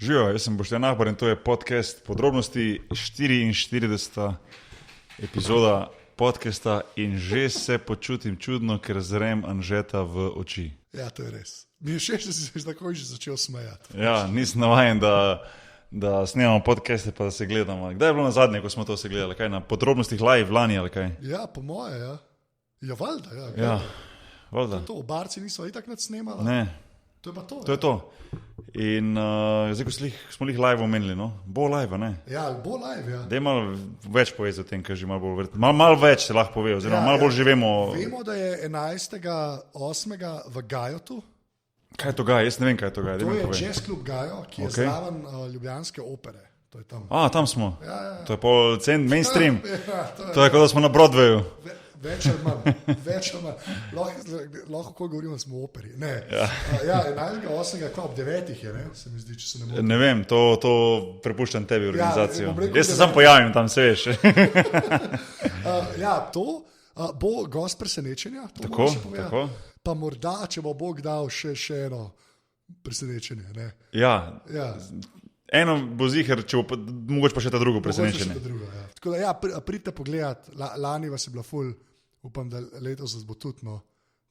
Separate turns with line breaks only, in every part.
Živijo, jaz sem Boštjan Ahbar in to je podcast Podrobnosti, 44. epizoda podcasta in že se počutim čudno, ker zrem Anžeta v oči.
Ja, to je res. Mi je všeč, da si se takoj že začel smejati.
Ja, nisem navajen, da snemamo podcaste pa da se gledamo. Kdaj je bilo na zadnje, ko smo to se gledali? Kaj, na Podrobnostih live lani ali kaj?
Ja, po moje, ja. Ja, valjda, ja.
Ja, valjda.
To v barci niso itak nad snemali.
Ne.
To je pa to.
To je to. In zdaj, ko smo jih live omenili, no? Bo live, ne?
Ja, bo live, ja.
Daj malo več povedi o tem, kaj že malo bolj verjetno. Malo več se lahko pove, oziroma malo bolj živemo.
Vemo, da je 11.8. v Gajotu.
Kaj je to Gaj? Jaz ne vem, kaj je to Gaj.
To je jazz klub Gajo, ki je zraven ljubljanske opere. To je tam.
Tam smo.
Ja.
To je pol mainstream.
Ja,
to je kot da smo na Broadwayu.
Več ali manj. Lahko ko govorimo, da smo v operi. Ne. Ja, 11.8. ob 9. je, ne? Se mi zdi, če se ne motim.
Ne vem, to prepuščam tebi organizacijo.
Ja, rekel,
jaz se sam pojavim tam, se veš.
To bo gost presenečenja.
Tako.
Pa morda, če bo Bog dal še eno presenečenje. Ne?
Ja. Eno bo ziher, mogoče pa še ta drugo presenečenje.
Ja. Tako da, pridite pogledat, lani vas je bila ful, upam, da letos vas bo tudi, no.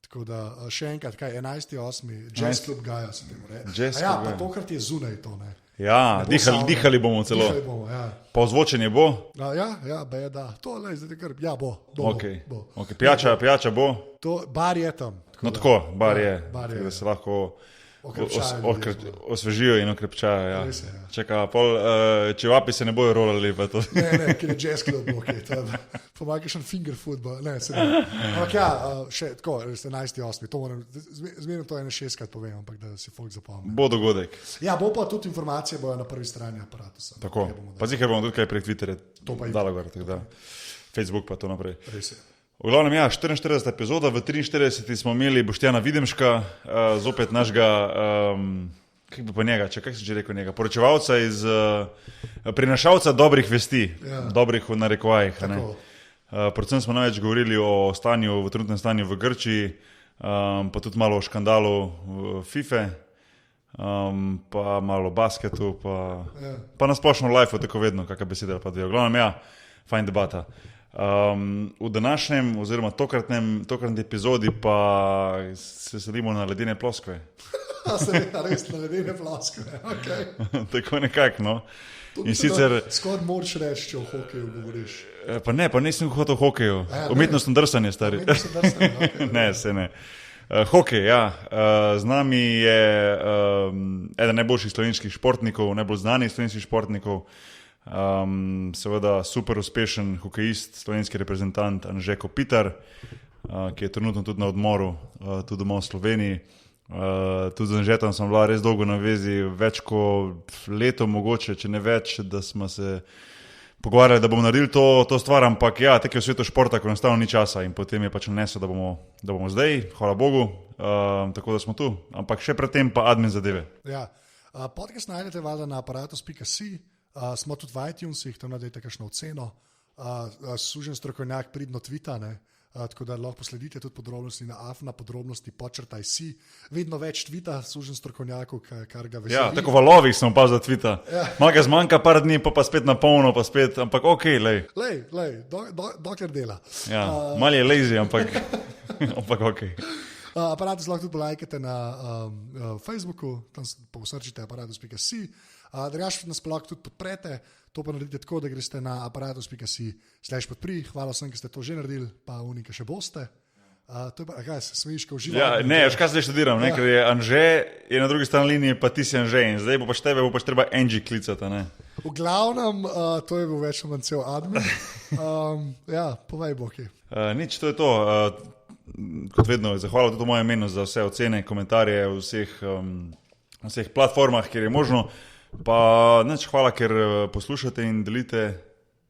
Tako da, še enkrat, 11.8. Jazz Club Gaja se temu reče. Pa tokrat je zunaj to, ne.
Ja, dihali bomo celo.
Dihali bomo, ja.
Pa ozvočenje bo?
Ja, da. To, zdaj kar, ja, bo.
Okay. Pijača bo?
To, bar je tam.
Tako je. Da se lahko osvežijo in okrepčajo. Ja. Čaka, če vapi se ne bojo rolali.
Ne, ker je jazz club, pomagaj še finger football. Ampak še tako, 11.8. Zmerno to 1.6 povem, ampak da si folk zapomni.
Bo dogodek.
Ja, bo pa tudi informacije bojo na prvi strani aparatusa.
Tako, pa zihar bomo tudi kaj prek Twitterja dala gor, tako da Facebook pa to naprej.
Res je.
V glavnem, 44. epizoda, v 43. smo imeli Boštjana Videmška, zopet našega, kaj bi pa njega, kaj sem že rekel njega, poročevalca iz prinašalca dobrih vesti, dobrih v narekovajih. Predvsem smo največ govorili o trenutnem stanju v Grčiji, pa tudi malo o škandalu v FIFA, pa malo o basketu, pa na splošno life, tako vedno, kakšna beseda pa dve. V glavnem, fajn debata. V današnjem oziroma tokratni epizodi pa se selimo na ledene ploskve.
Res na ledene ploskve, okay.
Tako nekako, no.
Skoro moraš reči, če o hokeju govoriš.
Pa nisem hotel o hokeju. Umetnostno drsanje, stari.
Okay.
Ne, se ne. Hokej, ja. Z nami je eden najboljših slovenskih športnikov, najbolj znanih slovenskih športnikov. Seveda super uspešen hokejist, slovenski reprezentant Anže Kopitar, ki je trenutno tudi na odmoru, tudi doma v Sloveniji. Tudi z Anžetom sem bila res dolgo na vezi, več kot leto mogoče, če ne več, da smo se pogovarjali, da bomo naredili to stvar, ampak tako je v svetu športa, ko enostavno ni časa in potem je pač nanesel, da bomo zdaj, hvala Bogu, tako da smo tu, ampak še predtem pa admin zadeve.
Ja, podcast najdete valjda na aparatus.si. Smo tudi v iTunesih, tam nadejte kakšno oceno. Sužen strokovnjak pridno tvita, ne? Tako da lahko posledite tudi podrobnosti na _podrobnosti_si. Vedno več tvita sužen strokovnjaku, kar ga veseli.
Ja, tako valovih sem opazil za tvita. Maga zmanjka par dni, pa spet na polno, pa spet, ampak okej, lej.
Dokler dela.
Ja, mal je lazy, ampak okej.
Aparatus lahko tudi polajkate na Facebooku, tam posrčite aparatus.si. Drugače nas pa lahko tudi podprete, to pa naredite tako, da greste na aparatus.si/podpri. Hvala vsem, ki ste to že naredili, pa unika še boste. To je pa, kaj se smejiš, ko uživaš?
Ja, ne, veš kaj zdaj študiram, ker je Anže, je na drugi strani linije, pa ti si Anže in zdaj bo pač treba Angie klicati, ne?
V glavnem, to je bil več ali manj cel admin. Povej, Boki.
Nič, to je to. Kot vedno, zahvala tudi v mojem imenu za vse ocene, komentarje v vseh platformah, kjer je možno. Pa hvala, ker poslušate in delite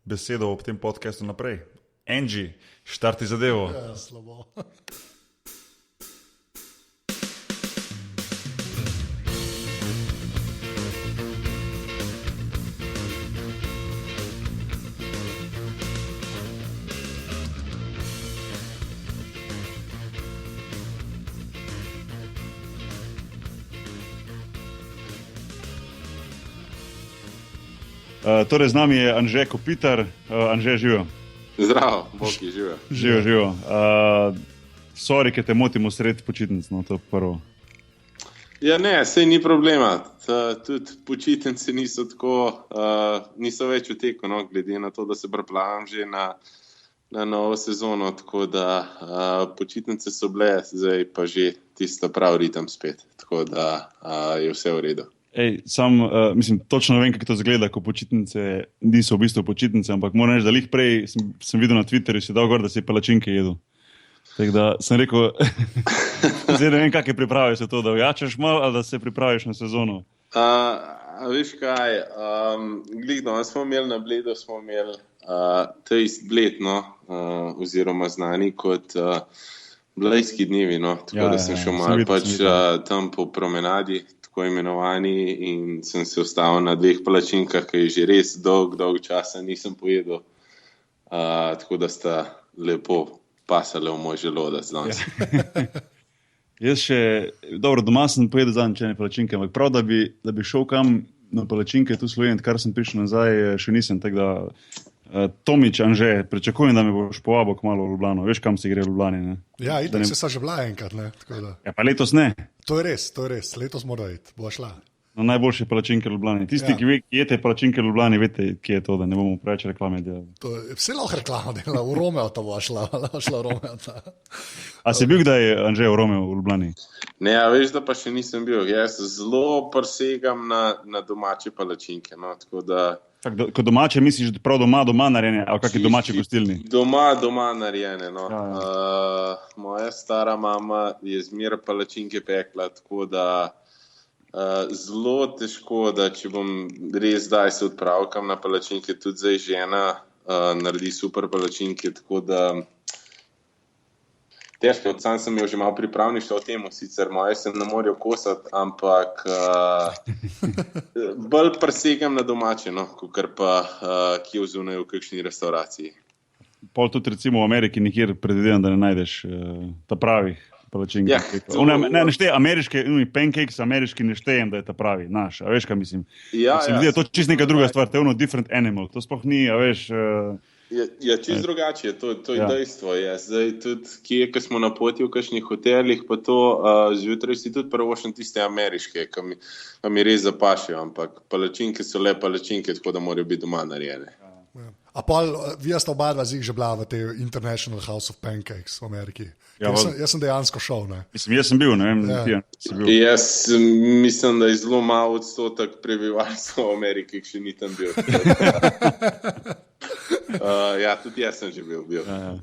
besedo ob tem podcastu naprej. Angie, štarti zadevo.
Ja, slabo.
Torej, z nami je Anže Kopitar. Anže, živijo.
Zdravo, Boki, živijo.
Živijo. Sorry, ker te motimo sred počitnic, no, to prvo.
Ja, ne, sej ni problema. Tudi počitnice niso tako, niso več v teku, no, glede na to, da se pripravljam že na novo sezono, tako da počitnice so bile, zdaj pa že tisto prav ritem spet, tako da je vse v redu.
Mislim, točno vem, kako to zgleda, ko počitnice niso v bistvu počitnice, ampak moram reči, da lih prej sem videl na Twitterju, si dal gor, da si palačinke jedel. Tako da sem rekel, zdaj ne vem, kakšne priprave se to, da ojačaš malo, ali da se pripraviš na sezono.
Veš kaj, glih danes smo imeli na Bledu, smo imeli Taste Bled, no, oziroma znani kot Blejski dnevi, no, tako da sem šel malo pač tam po promenadi, tako imenovani, in sem se ustavil na 2 palačinkah, ki je že res dolg časa nisem pojedel, tako da sta lepo pasale v moj želodec danes.
Jaz še, dobro, doma sem pojedel zadnje palačinke, ampak prav, da bi šel kam na palačinke tu Slovenije, kar sem prišel nazaj, še nisem, tako da Tomič, Anže, pričakujem, da me boš povabil kmalu v Ljubljano. Veš, kam se gre v Ljubljani, ne?
Ja, itak se že bila enkrat, ne? Tako da.
Ja, pa letos ne.
To je res, letos mora iti, bo šla.
No, najboljše palačinke v Ljubljani. Tisti, ki jete palačinke v Ljubljani, veste, kje je to, da ne bomo preveč reklame delali.
To je vse lahko reklama dela, v Romeo to bo šla v Romeo.
A si bil kdaj, Anže, v Romeo v Ljubljani?
Ne, a veš, da pa še nisem bil. Jaz zelo presegam na domače palačinke, no, tako da...
Tak, ko domače misliš prav doma narejene, ali kakšni domači gostilni?
Doma narejene, no. Ja. Moja stara mama je zmeraj palačinke pekla, tako da zelo težko, da če bom res zdaj se odpravkam na palačinke, tudi zdaj žena naredi super palačinke, tako da težko, sam sem jo že malo pripravništvo o temu, sicer moje se ne morajo kosati, ampak bolj presegam na domače, no, kakor pa kje vzunaj v kakšni restauraciji.
Pol tudi recimo v Ameriki nikjer predvidevam, da ne najdeš ta pravih palačinke. Ja, ne šteje ameriške, pancakes ameriški ne štejem, da je ta pravi, naš, a veš kaj mislim? Ja, se mi zdi, to čist neka druga stvar, to je ono different animal, to sploh ni, a veš...
Ja, čist drugače, to je dejstvo. Je. Zdaj tudi, ki smo na poti v kakšnih hotelih, pa to zjutraj si tudi prvošen tiste ameriške, ki mi res zapašijo, ampak palačinke so le palačinke, tako da morajo biti doma narejene.
A pa vi ste oba dva že bila v tej International House of Pancakes v Ameriki? Ja, jaz sem dejansko šel, ne?
Mislim, jaz sem bil, ne vem,
ja.
Jaz mislim, da je zelo malo odstotek prebivalstva v Ameriki, ki še ni tam bil. Ja, tudi jaz sem že bil.
Ja.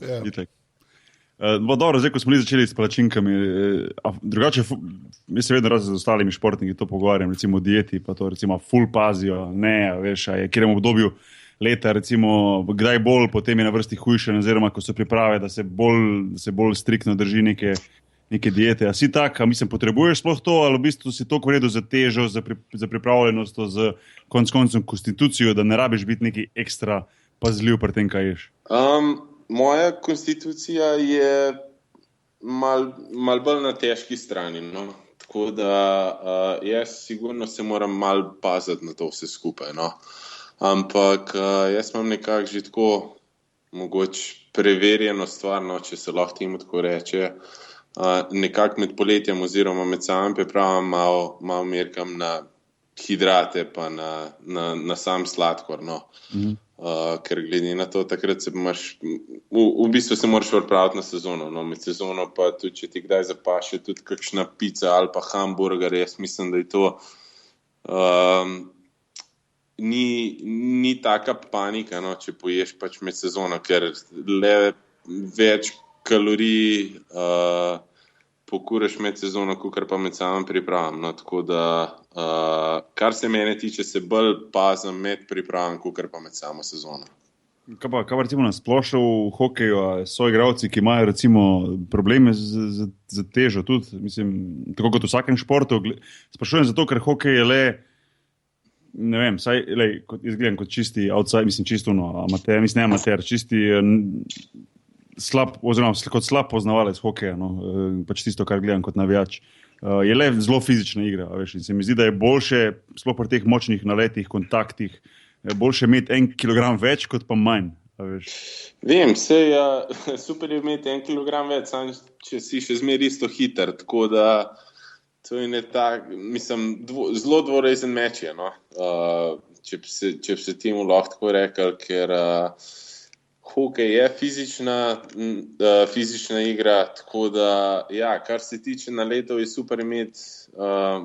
Dobro, zdaj, ko smo začeli s palačinkami, drugače, mi se vedno z ostalimi športniki to pogovarjam, recimo o dieti, pa to recimo ful pazijo, ne, veš, je kjerem obdobju leta, recimo, kdaj bolj, potem je na vrsti hujše, oziroma ko se priprave, da se bolj striktno drži neke diete. A si tak, a mislim, potrebuješ sploh to, ali v bistvu si toliko v redu za težo, za pripravljenost, za koncem konstitucijo, da ne rabiš biti neki ekstra pazljiv pri tem, kaj ješ?
Moja konstitucija je mal bolj na težki strani, no. Tako da jaz sigurno se moram mal paziti na to vse skupaj, no. Ampak jaz imam nekako že tako mogoče preverjeno stvar, no, če se lahko temu tako reče. Nekako med poletjem oziroma med samim pripravam malo merkam na hidrate pa na sam sladkor, no. Ker glede na to, takrat se v bistvu se moraš pripraviti na sezono, no, med sezono pa tudi, če ti kdaj zapaše tudi kakšna pica ali pa hamburger, jaz mislim, da je to ni taka panika, no, če poješ pač med sezono, ker le več kalorij pokuraš med sezono, kakor pa med samim pripravam. No, tako da, kar se mene tiče, se bolj pazim med pripravam, kakor pa med samo sezono.
Kaj pa recimo na splošno v hokeju, so igralci, ki imajo recimo probleme z težo tudi, mislim, tako kot v vsakem športu. Sprašujem zato, ker hokej je le, ne vem, saj, izgledam kot čisti outside, mislim, čisto amater, mislim, ne amater, čisti slab, oziroma kot slab poznavalec hokeja, no, pač tisto, kar gledam kot navijač. Je le zelo fizična igra, veš, in se mi zdi, da je boljše, sploh pri teh močnih naletih, kontaktih, boljše imeti 1 kilogram več, kot pa manj.
Vem, super je imeti 1 kilogram več, sam če si še zmeraj isto hiter, tako da to je zelo dvorezen meč je, no? Če bi se temu lahko tako rekel, ker hokej je fizična igra, tako da, ja, kar se tiče naletov, je super imeti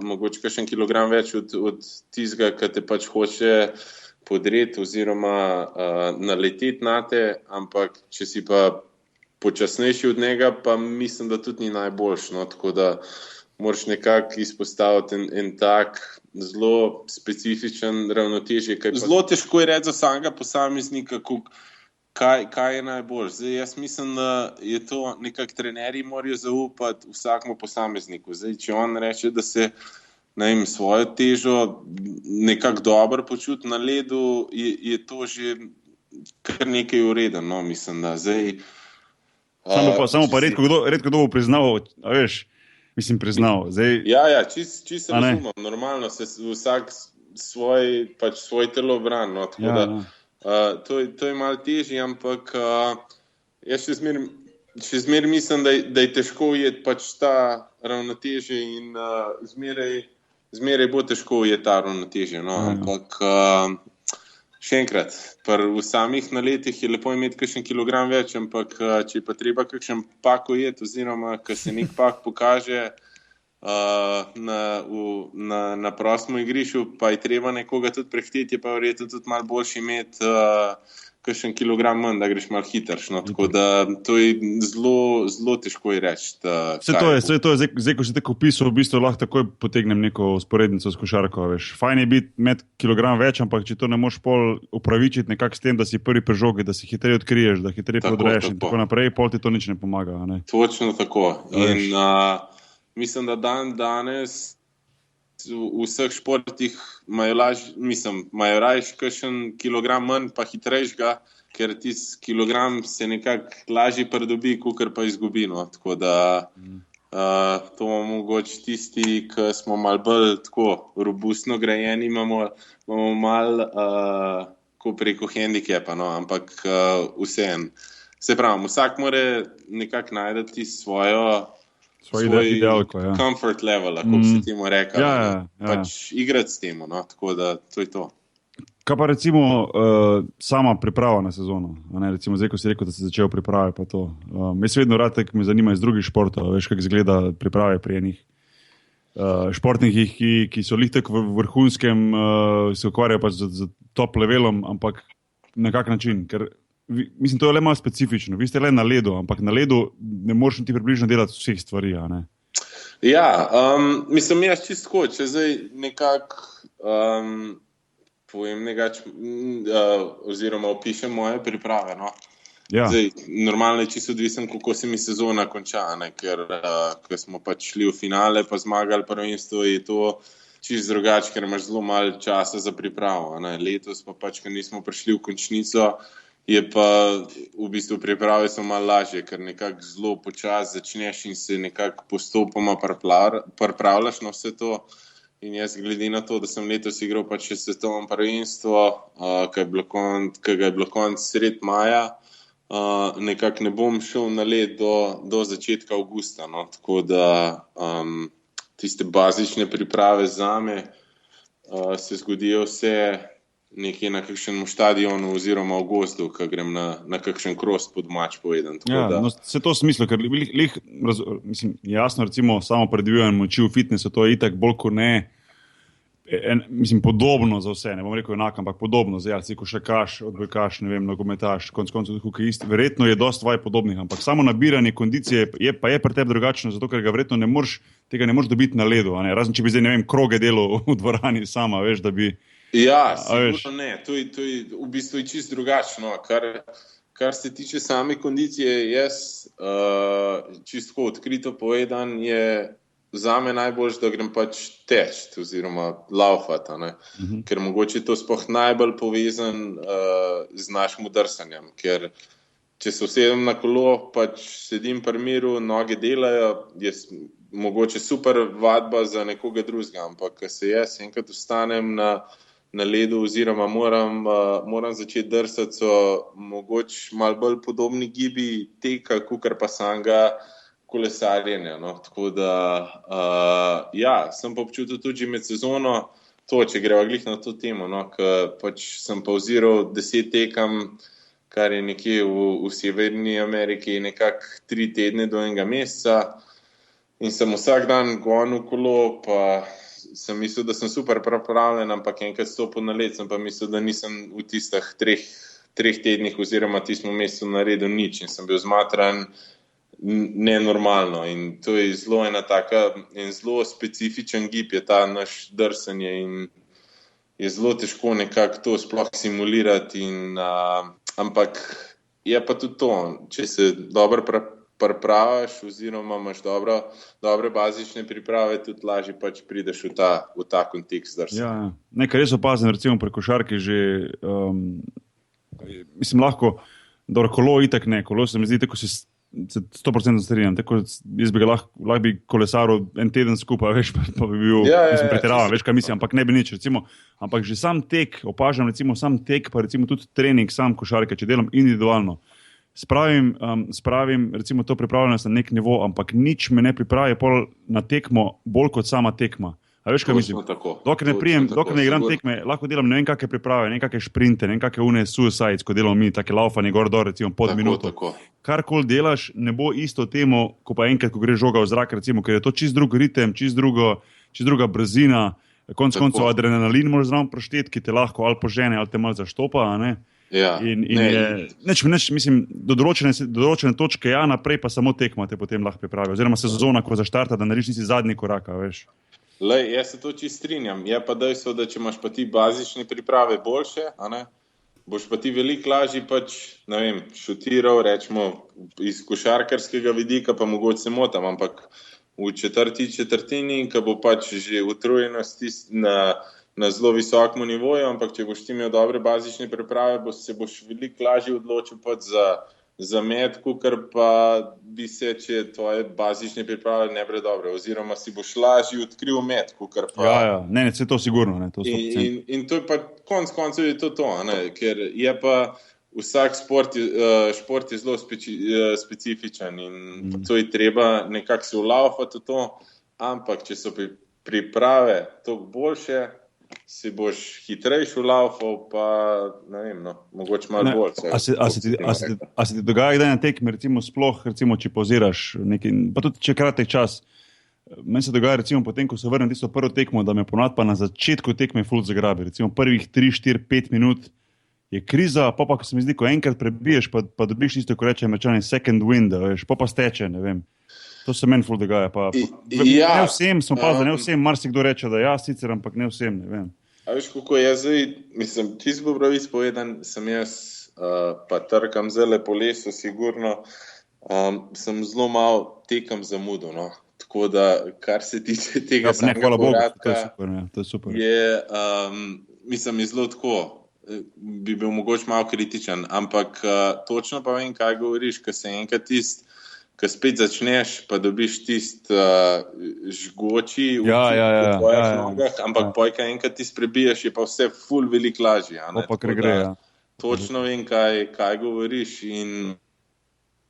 mogoče kakšen kilogram več od tistega, ki te pač hoče podreti oziroma naleteti nate, ampak če si pa počasnejši od njega, pa mislim, da tudi ni najboljš, no? Tako da moraš nekako izpostaviti en tak zelo specifičen ravnotežje. Zelo težko je reči za samega posameznika, kaj je najboljš. Zdaj, jaz mislim, da je to nekako trenerji morajo zaupati vsakmu posamezniku. Zdaj, če on reče, da se svojo težo nekako dobro počuti na ledu, je to že kar nekaj ureden, no, mislim, da zdaj...
Samo pa redko kdo bo priznal, a veš, mislim priznal. Zdaj...
Ja, čisto razumem, normalno se vsak svoj telo brani, no, tako da to je malo težje, ampak jaz še zmeraj mislim, da je težko ujeti pač ta ravnotežje in zmeraj bo težko ujeti ta ravnotežje, no, ampak še enkrat, v samih naletih je lepo imeti kakšen kilogram več, ampak če je pa treba kakšen pak ujeti, oziroma ko se nek pak pokaže na prostem igrišču, pa je treba nekoga tudi prehiteti, je pa verjetno tudi malo boljše imeti kakšen kilogram manj, da greš malo hitrš, no, tako da to je zelo težko je reči.
Vse to je, zdaj ko si tako opisal, v bistvu lahko takoj potegnem neko usporednico s košarko, veš. Fajn je biti med kilogram več, ampak če to ne moš pol upravičiti nekako s tem, da si prvi pri žogi, da si hitreje odkriješ, da hitreje podreješ in tako naprej, pol ti to nič ne pomaga, ne?
Točno tako. In mislim, da danes v vseh športih imajo rajš kakšen kilogram manj pa hitrejšega, ker tisti kilogram se nekako lažje pridobi, kakor pa izgubi, no. Tako da to mogoče tisti, ki smo malo bolj tako robustno grajeni, imamo malo ko preko hendikepa, no, ampak vseeno. Se pravi, vsak mora nekako najti svoj
idealko,
comfort level, kako bi se temu rekel.
Ja.
Pač igrati s temu, no, tako da to je to.
Kaj pa recimo sama priprava na sezono? Recimo zdaj, ko si rekel, da si začel priprave pa to. Jaz vedno rad me zanima iz drugih športov, veš, kako izgleda priprave pri enih športnikih, ki so lih tako v vrhunskem, se ukvarjajo pa z top levelom, ampak na kak način, ker mislim, to je le malo specifično. Vi ste le na ledu, ampak na ledu ne moreš ti približno delati vseh stvari, a ne?
Ja, mislim, jaz čisto, če zdaj nekako povem oziroma opišem moje priprave, no.
Ja.
Zdaj, normalno je čisto odvisen, kako se mi sezona konča, ne, ker smo pač šli v finale, pa zmagali prvenstvo, je to čisto drugače, ker imaš zelo malo časa za pripravo, ne. Letos pa pač, ker nismo prišli v končnico, je pa v bistvu priprave so malo lažje, ker nekako zelo počasi začneš in se nekako postopoma pripravljaš na vse to. In jaz glede na to, da sem letos igral pač še svetovno prvenstvo, ki ga je bilo konec sred maja, nekako ne bom šel na led do začetka avgusta, no. Tako da tiste bazične priprave zame se zgodijo vse nekje na kakšnem stadionu oziroma v gozdu, ko grem na kakšen cross po domač povedan.
Ja, no, se to smislo, ker mislim, jasno, recimo, samo predvijanje moči v fitnessu, to je itak bolj kot ne, mislim, podobno za vse, ne bom rekel enako, ampak podobno, zdaj, ali si košarkaš, odbojkaš, ne vem, nogometaš, konec koncev hokejist, verjetno je dosti vaj podobnih, ampak samo nabiranje kondicije je pri tebi drugačno, zato ker ga verjetno tega ne moreš dobiti na ledu, a ne, razen če bi zdaj, ne vem, kroge delal v dvorani sama, veš, da bi...
Ja, sigurno ne. To je v bistvu čisto drugačno. Kar se tiče same kondicije, jaz čisto odkrito povedan, je zame najboljše, da grem pač teč oziroma laufati, ne. Ker mogoče to sploh najbolj povezan z našim drsanjem, ker če se usedem na kolo, pač sedim pri miru, noge delajo, je mogoče super vadba za nekoga drugega, ampak ko se jaz enkrat vstanem na ledu, oziroma moram začeti drsati, so mogoče malo bolj podobni gibi teka, kakor pa samega kolesarjenja. No. Tako da, sem pa občutil tudi med sezono to, če greva glih na to temo, no, ker pač sem pauziral 10 tekem, kar je nekje v Severni Ameriki nekako 3 tedne do 1 meseca in sem vsak dan gonil kolo, pa sem mislil, da sem super pripravljen, ampak enkrat stopil na led, sem pa mislil, da nisem v tistih 3 tednih oziroma tistem mesecu naredil nič in sem bil zmatran nenormalno in to je zelo ena taka in zelo specifičen gib je ta naš drsanje in je zelo težko nekako to sploh simulirati ampak je pa tudi to, če se dobro pripraviš oziroma imaš dobre bazične priprave, tudi lažje pač prideš v ta kontekst drsanja.
Ja, nekaj res opazim, recimo pri košarki že, mislim lahko, dobro, kolo itak ne, kolo se mi zdi, tako se 100% strinjam, tako jaz bi ga lahko bi kolesaril en teden skupaj, veš, pa bi bil, mislim, pretiravan, veš, kaj mislim, ampak ne bi nič, recimo, ampak že sam tek, opažam, recimo, sam tek, pa recimo tudi trening, sam košarke, če delam individualno, spravim, recimo, to pripravljenost na nek nivo, ampak nič me ne pripravi pol na tekmo bolj kot sama tekma. A veš, kaj mislim? Dokler ne igram tekme, lahko delam ne vem kakšne priprave, ne vem kakšne šprinte, ne vem kakšne une suicides, ko delamo mi, take laufanje gor dol, recimo pod minuto. Karkoli delaš, ne bo isto temo, ko pa enkrat, ko gre žoga v zrak, recimo, ker je to čist drug ritem, čist druga brzina, konec koncev adrenalin moraš zraven prošteti, ki te lahko ali požene, ali te malo zaštopa, a ne?
Ja,
mislim, do določene točke naprej pa samo tekma te potem lahko pripravi, oziroma sezona, ko zaštarta, da narediš nisi zadnji korak, veš.
Lej, jaz se to čisto strinjam. Je pa dejstvo, da če imaš pa ti bazične priprave boljše, a ne, boš pa ti veliko lažje pač, ne vem, šutiral, rečemo, iz košarkarskega vidika, pa mogoče se motam, ampak v četrtini, ko bo pač že utrujenost na zelo visokem nivoju, ampak če boš ti imel dobre bazične priprave, se boš veliko lažje odločil pač za met, kar pa bi se, če tvoje bazične priprave ne bile dobre, oziroma si boš lažje odkril met, kar pa...
Ja, ne, se to sigurno, ne, to so...
In to je pa, koncev je to, ne, ker je pa vsak šport je zelo specifičen in to je treba nekako se vlaufati v to, ampak če so priprave toliko boljše, si boš hitrejši vlaufal, pa ne vem, no, mogoče malo bolj.
A se ti dogaja kdaj na tekmi, recimo sploh, recimo, če poziraš nekaj, pa tudi če kratek čas, meni se dogaja, recimo, potem, ko se vrnem tisto prvo tekmo, da me ponad pa na začetku tekme ful zagrabi, recimo prvih 3, 4, 5 minut je kriza, pa ko se mi zdi, ko enkrat prebiješ, pa dobiš tisto, ko reče američani second wind, veš, pa steče, ne vem. To se meni ful dogaja. Ne vsem, sem opazil, ne vsem, marsikdo reče, da ja, sicer, ampak ne vsem, ne vem.
A veš, kako je zdaj, mislim, čisto po pravici povedan, sem jaz, pa trkam zelo po lesu, sigurno, sem zelo malo tekam zamudil, no. Tako da, kar se tiče tega samega poradka,
to je super.
Mislim, je zelo tako, bi bil mogoče malo kritičen, ampak točno pa vem, kaj govoriš, ko se enkrat ko spet začneš, pa dobiš žgoči v tvojih nogah, ampak pojka enkrat ti prebiješ, je pa vse ful veliko lažje. Točno vem, kaj govoriš in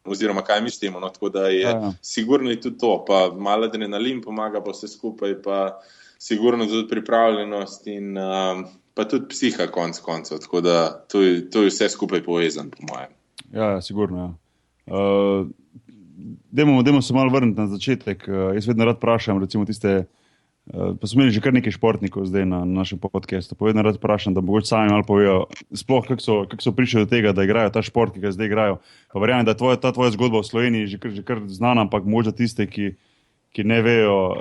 oziroma kaj misliš temu, no, tako da je sigurno je tudi to, pa malo adrenalin pomaga pa vse skupaj, pa sigurno tudi pripravljenost in pa tudi psiha koncev, tako da to je vse skupaj povezan, po mojem.
Ja, sigurno, ja. Dajmo se malo vrniti na začetek. Jaz vedno rad vprašam, recimo tiste, pa smo imeli že kar nekaj športnikov zdaj na našem podcastu, pa vedno rad vprašam, da mogoče sami malo povejo, sploh kako so prišli do tega, da igrajo ta šport, ki ga zdaj igrajo. Pa verjamem, da je ta tvoja zgodba v Sloveniji že kar znana, ampak možda tiste, ki ne vejo,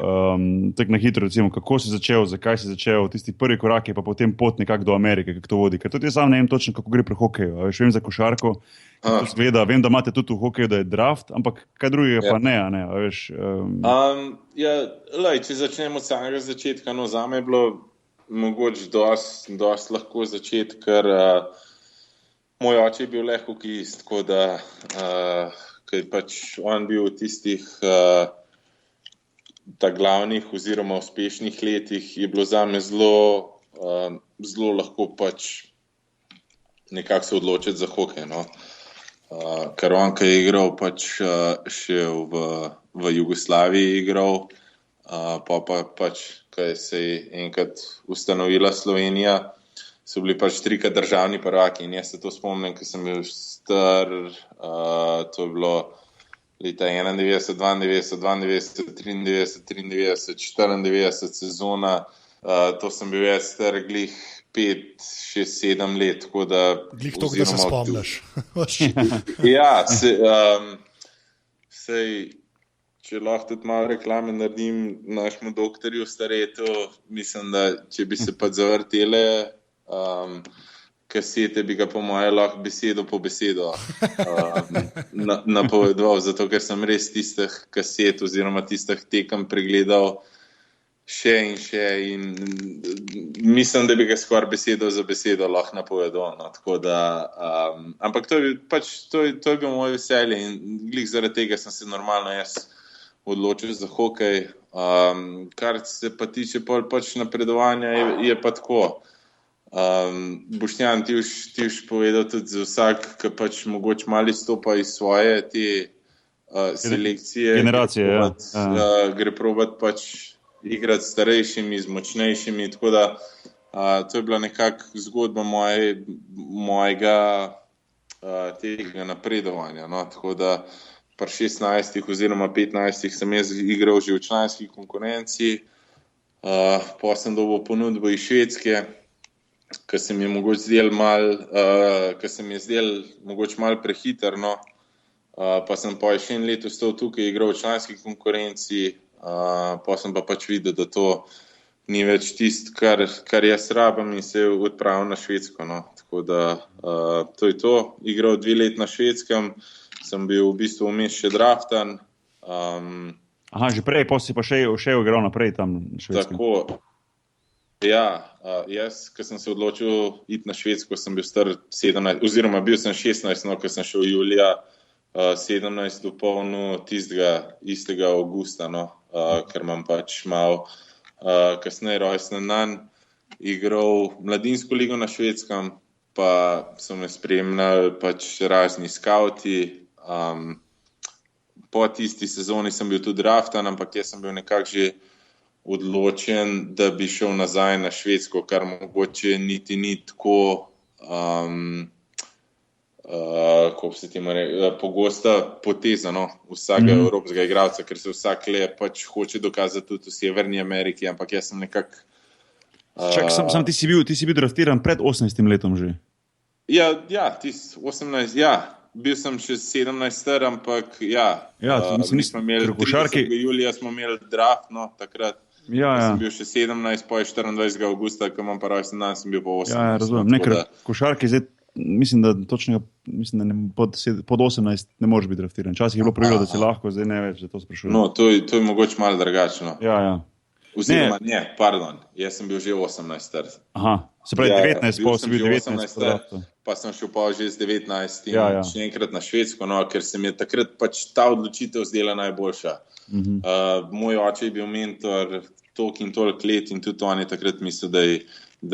tako na hitro, recimo, kako si začel, zakaj si začel, tisti prvi korak je pa potem pot nekako do Amerike, kako to vodi. Ker tudi jaz sam ne vem točno, kako gre pri hokeju. Veš, vem za košarko, kako to zgleda, vem, da imate tudi v hokeju, da je draft, ampak kaj drugega pa ne, a ne, veš.
Če začnemo od samega začetka, no, zame je bilo mogoče dosti lahko začeti, ker moj oče je bil le hokejist, tako da, ker je pač on bil v tistih glavnih oziroma uspešnih letih, je bilo zame zelo zelo lahko pač nekako se odločiti za hokej. No. Ker on, ki je igral pač še v Jugoslaviji igral, pa pač, ko se je enkrat ustanovila Slovenija, so bili pač 3-krat državni prvaki in jaz se to spomnim, ko sem bil star, to je bilo leta 91, 92, 92, 93, 93, 94 sezona, to sem bil jaz star glih 5, 6, 7 let, tako da...
Glih to, da se spomniš.
Ja, sej, če lahko tudi malo reklame naredim našemu doktorju Staretu, mislim, da če bi se pa zavrtele kasete, bi ga po moje lahko besedo po besedo napovedoval, zato ker sem res tistih kaset oziroma tistih tekem pregledal še in mislim, da bi ga skoraj besedo za besedo lahko napovedal. No, tako da, ampak to je bil moj veselje in glih zaradi tega sem se normalno jaz odločil za hokej. Kar se pa tiče pač napredovanja, je pa tako. Boštjan, ti už povedal tudi za vsak, ki pač mogoče malo izstopa iz svoje te selekcije.
Generacije,
gre probat pač igrati s starejšimi, z močnejšimi, tako da to je bila nekako zgodba mojega tega napredovanja. No? Tako da pri 16 oziroma 15 sem jaz igral že v članski konkurenci, potem sem dobil ponudbo iz Švedske, ki se mi je mogoče zdel mogoče malo prehiter, no. Pa sem pa še en let ostal tukaj, igral v članski konkurenci, pa sem pa pač videl, da to ni več tisto, kar jaz rabim in se odpravil na Švedsko. No. Tako da to je to. Igral 2 let na Švedskem, sem bil v bistvu vmes še draftan.
Aha, že prej, pa si pa še igral naprej tam na Švedskem.
Tako. Ja, jaz, ko sem se odločil iti na Švedsko, sem bil star 17, oziroma bil sem 16, no, ko sem šel julija 17 v polno istega avgusta, no, ker imam pač malo kasneje rojsten dan, igral mladinsko ligo na Švedskem, pa so me spremljali pač razni skauti. Po tisti sezoni sem bil tudi draftan, ampak jaz sem bil nekako že odločen, da bi šel nazaj na Švedsko, kar mogoče niti ni tako kako se temu reče, pogosta poteza, no, vsakega evropskega igralca, ker se vsak le pač hoče dokazati tudi v Severni Ameriki, ampak jaz sem nekako
Sam ti si bil draftiran pred 18 letom že.
Ja, 18, bil sem še 17 star, ampak mi smo imeli 30. julija smo imeli draft, no, takrat. Sem bil še 17, pa je 24. augusta, ko imam pa rojsten dan, sem bil pa 18.
Ja, razumem. Ker košarki zdaj, mislim, da pod 18 ne moreš biti draftiran. Včasih je bilo pravilo, da si lahko, zdaj ne več, da to sprašujem.
No, to je mogoče malo drugačno.
Ja.
Oziroma, jaz sem bil že 18 star.
Aha, se pravi 19, pa si bil 19
star, pa sem šel pa že z 19 in še enkrat na Švedsko, no, ker se mi je takrat pač ta odločitev zdela najboljša. Moj oče je bil mentor toliko in toliko let in tudi on je takrat mislil, da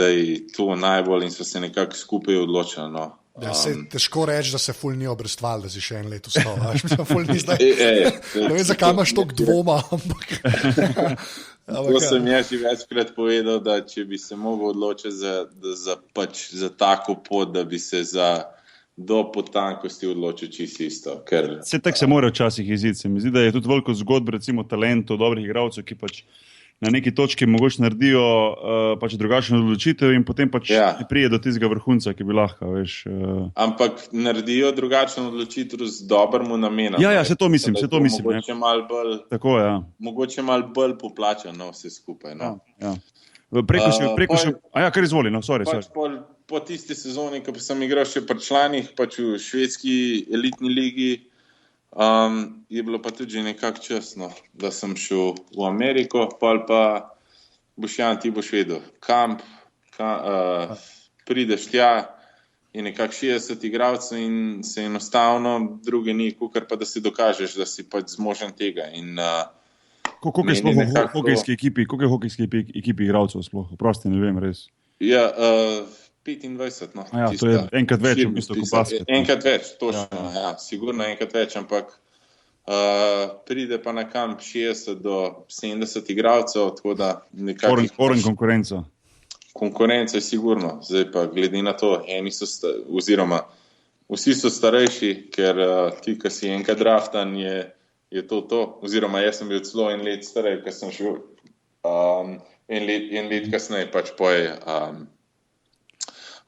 je to najbolj in so se nekako skupaj odločili, no.
Ja, težko reči, da se ful ni obrestval, da si še en let ostal. Ful ni zdaj. Ne vem, zakaj imaš toliko dvoma, ampak...
To sem jaz že večkrat povedal, da če bi se mogel odločiti za tako pot, da bi se do potankosti odločil čisto isto.
Se tako se mora včasih iziti. Se mi zdi, da je tudi veliko zgodb, recimo talentov, dobrih igralcev, ki pač na neki točki mogoče naredijo pač drugačno odločitev in potem pač ne prije do tistega vrhunca, ki bi lahko, veš.
Ampak naredijo drugačno odločitev z dobrim namenom.
Ja, se to mislim.
Mogoče malo bolj,
tako,
mogoče malo bolj poplačano vse skupaj. No.
Ja. Preko še... kar izvoli, no, sorry.
Po tisti sezoni, ko sem igral še pri članih, pač v švedski elitni ligi, je bilo pa tudi že nekako časno, da sem šel v Ameriko, pa Boštjan, ti boš vedel, kamp, prideš tja in nekako 60 igralcev in se enostavno druge ni, kakor pa da si dokažeš, da si pač zmožen tega.
Koliko je sploh v hokejski ekipi igralcev sploh? Prosti, ne vem, res.
Ja, 25, no.
Ja, to je enkrat več, v bistvu, kot basket.
Enkrat več, točno, ja, sigurno enkrat več, ampak pride pa na kamp 60 do 70 igralcev, tako da nekakih...
Foreign konkurenca.
Konkurenca je sigurno, zdaj pa glede na to, oziroma vsi so starejši, ker ti, ki si enkrat draftan, je to, oziroma jaz sem bil celo en let starej, ker sem šel en let kasneje, pač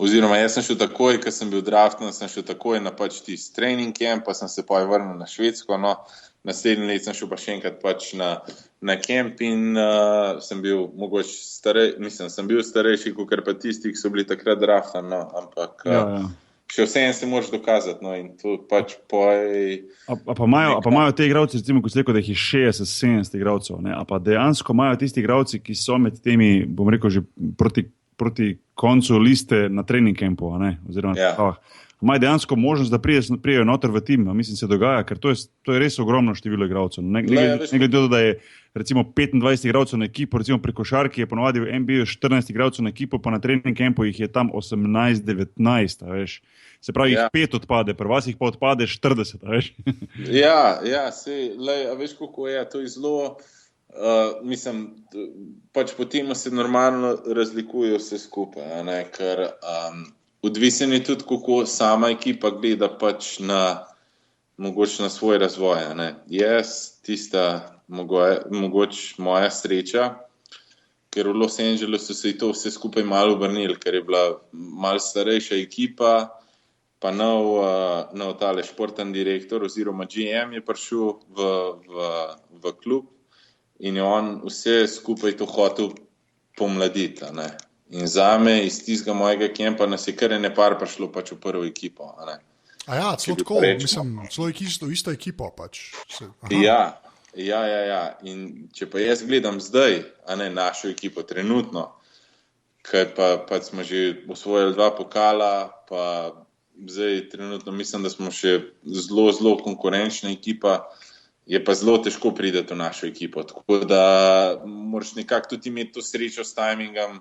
oziroma jaz sem šel takoj, ker sem bil draftan, sem šel takoj na pač tisti training camp, pa sem se vrnil na Švedsko, no, naslednji let sem šel pa še enkrat pač na camp in sem bil mogoče sem bil starejši, kot pa tisti, ki so bili takrat draftan, no, ampak še vsem se moraš dokazati, no, in to pač
A pa imajo te igralci, recimo, kot se rekel, da jih je 60-70 igralcev, ne, a pa dejansko imajo tisti igralci, ki so med temi, bom rekel, že proti koncu liste na trening campu, oziroma imajo dejansko možnost, da prijejo noter v tim, mislim, se dogaja, ker to je res ogromno število igralcev. Ne glede to, da je recimo 25 igralcev na ekipo, recimo pri košarki je ponovadi v NBA 14 igralcev na ekipo, pa na trening campu jih je tam 18-19, veš. Se pravi, jih 5 odpade, pri vas jih pa odpade 40, veš.
Ja, sej, veš, kako je, to je zelo... mislim, pač po tem se normalno razlikuje vse skupaj, ker odvisen je tudi, kako sama ekipa gleda pač mogoče na svoj razvoj. Jaz, tista mogoče moja sreča, ker v Los Angelesu se je to vse skupaj malo obrnilo, ker je bila malo starejša ekipa, pa nov tale športni direktor oziroma GM je prišel v klub. In je on vse skupaj to hotel pomladiti. In zame iz tistega mojega kempa nas je kar par prišlo pač v prvo ekipo.
Ja, celo tako, mislim, celo isto ekipo pač.
Ja. In če pa jaz gledam zdaj, našo ekipo trenutno, ker pa smo že osvojili 2 pokala, pa zdaj trenutno mislim, da smo še zelo, zelo konkurenčna ekipa, je pa zelo težko prideti v našo ekipo. Tako da moraš nekako tudi imeti to srečo s timingom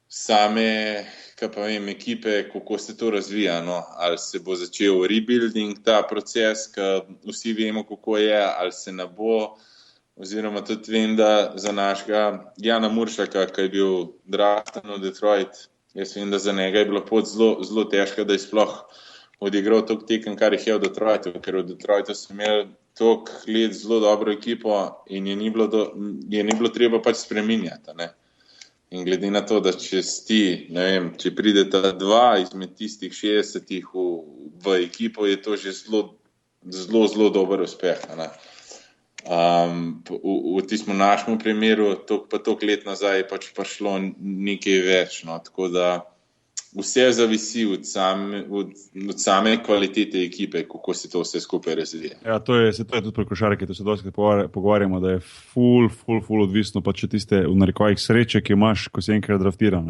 same, kaj pa vem, ekipe, kako se to razvija. No? Ali se bo začel rebuilding, ta proces, ki vsi vemo, kako je, ali se ne bo. Oziroma tudi vem, da za našega Jana Muršaka, ki je bil draftan v Detroit, jaz vem, da za njega je bilo pot zelo, zelo težko, da je sploh odigral toliko tekem, kar jih je v Detroitu, ker v Detroitu so imeli toliko let zelo dobro ekipo in je ni bilo treba pač spreminjati. In glede na to, da če prideta 2 izmed tistih 60 v ekipo, je to že zelo, zelo, zelo dober uspeh. V tistem našem primeru, pa toliko let nazaj je pač prišlo nekaj več. No? Tako da vse zavisi od same kvalitete ekipe, kako se to vse skupaj razvija.
Ja, to je tudi pri košarki, to se dosti pogovarjamo, da je ful odvisno pa če tiste v narekovajih sreče, ki imaš, ko si enkrat draftiran.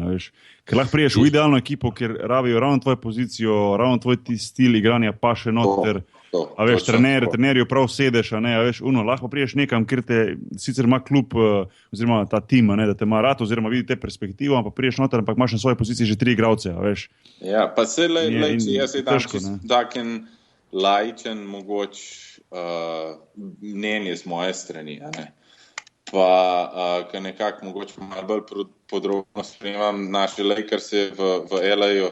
Ker lahko priješ v idealno ekipo, kjer rabijo ravno tvojo pozicijo, ravno tvoj stil igranja pa še noter. A veš, trenerju prav sedeš, lahko priješ nekam, kjer te sicer ima klub, oziroma ta tim, da te ima rad, oziroma vidi te perspektivo, ampak priješ noter, ampak imaš na svoji poziciji že 3 igralce, veš.
Ja, pa se jaz je tam taken laičen mogoč mnenje z moje strani, pa ker nekako mogoče malo bolj podrobno spremljam naše Lakerse v LA-ju.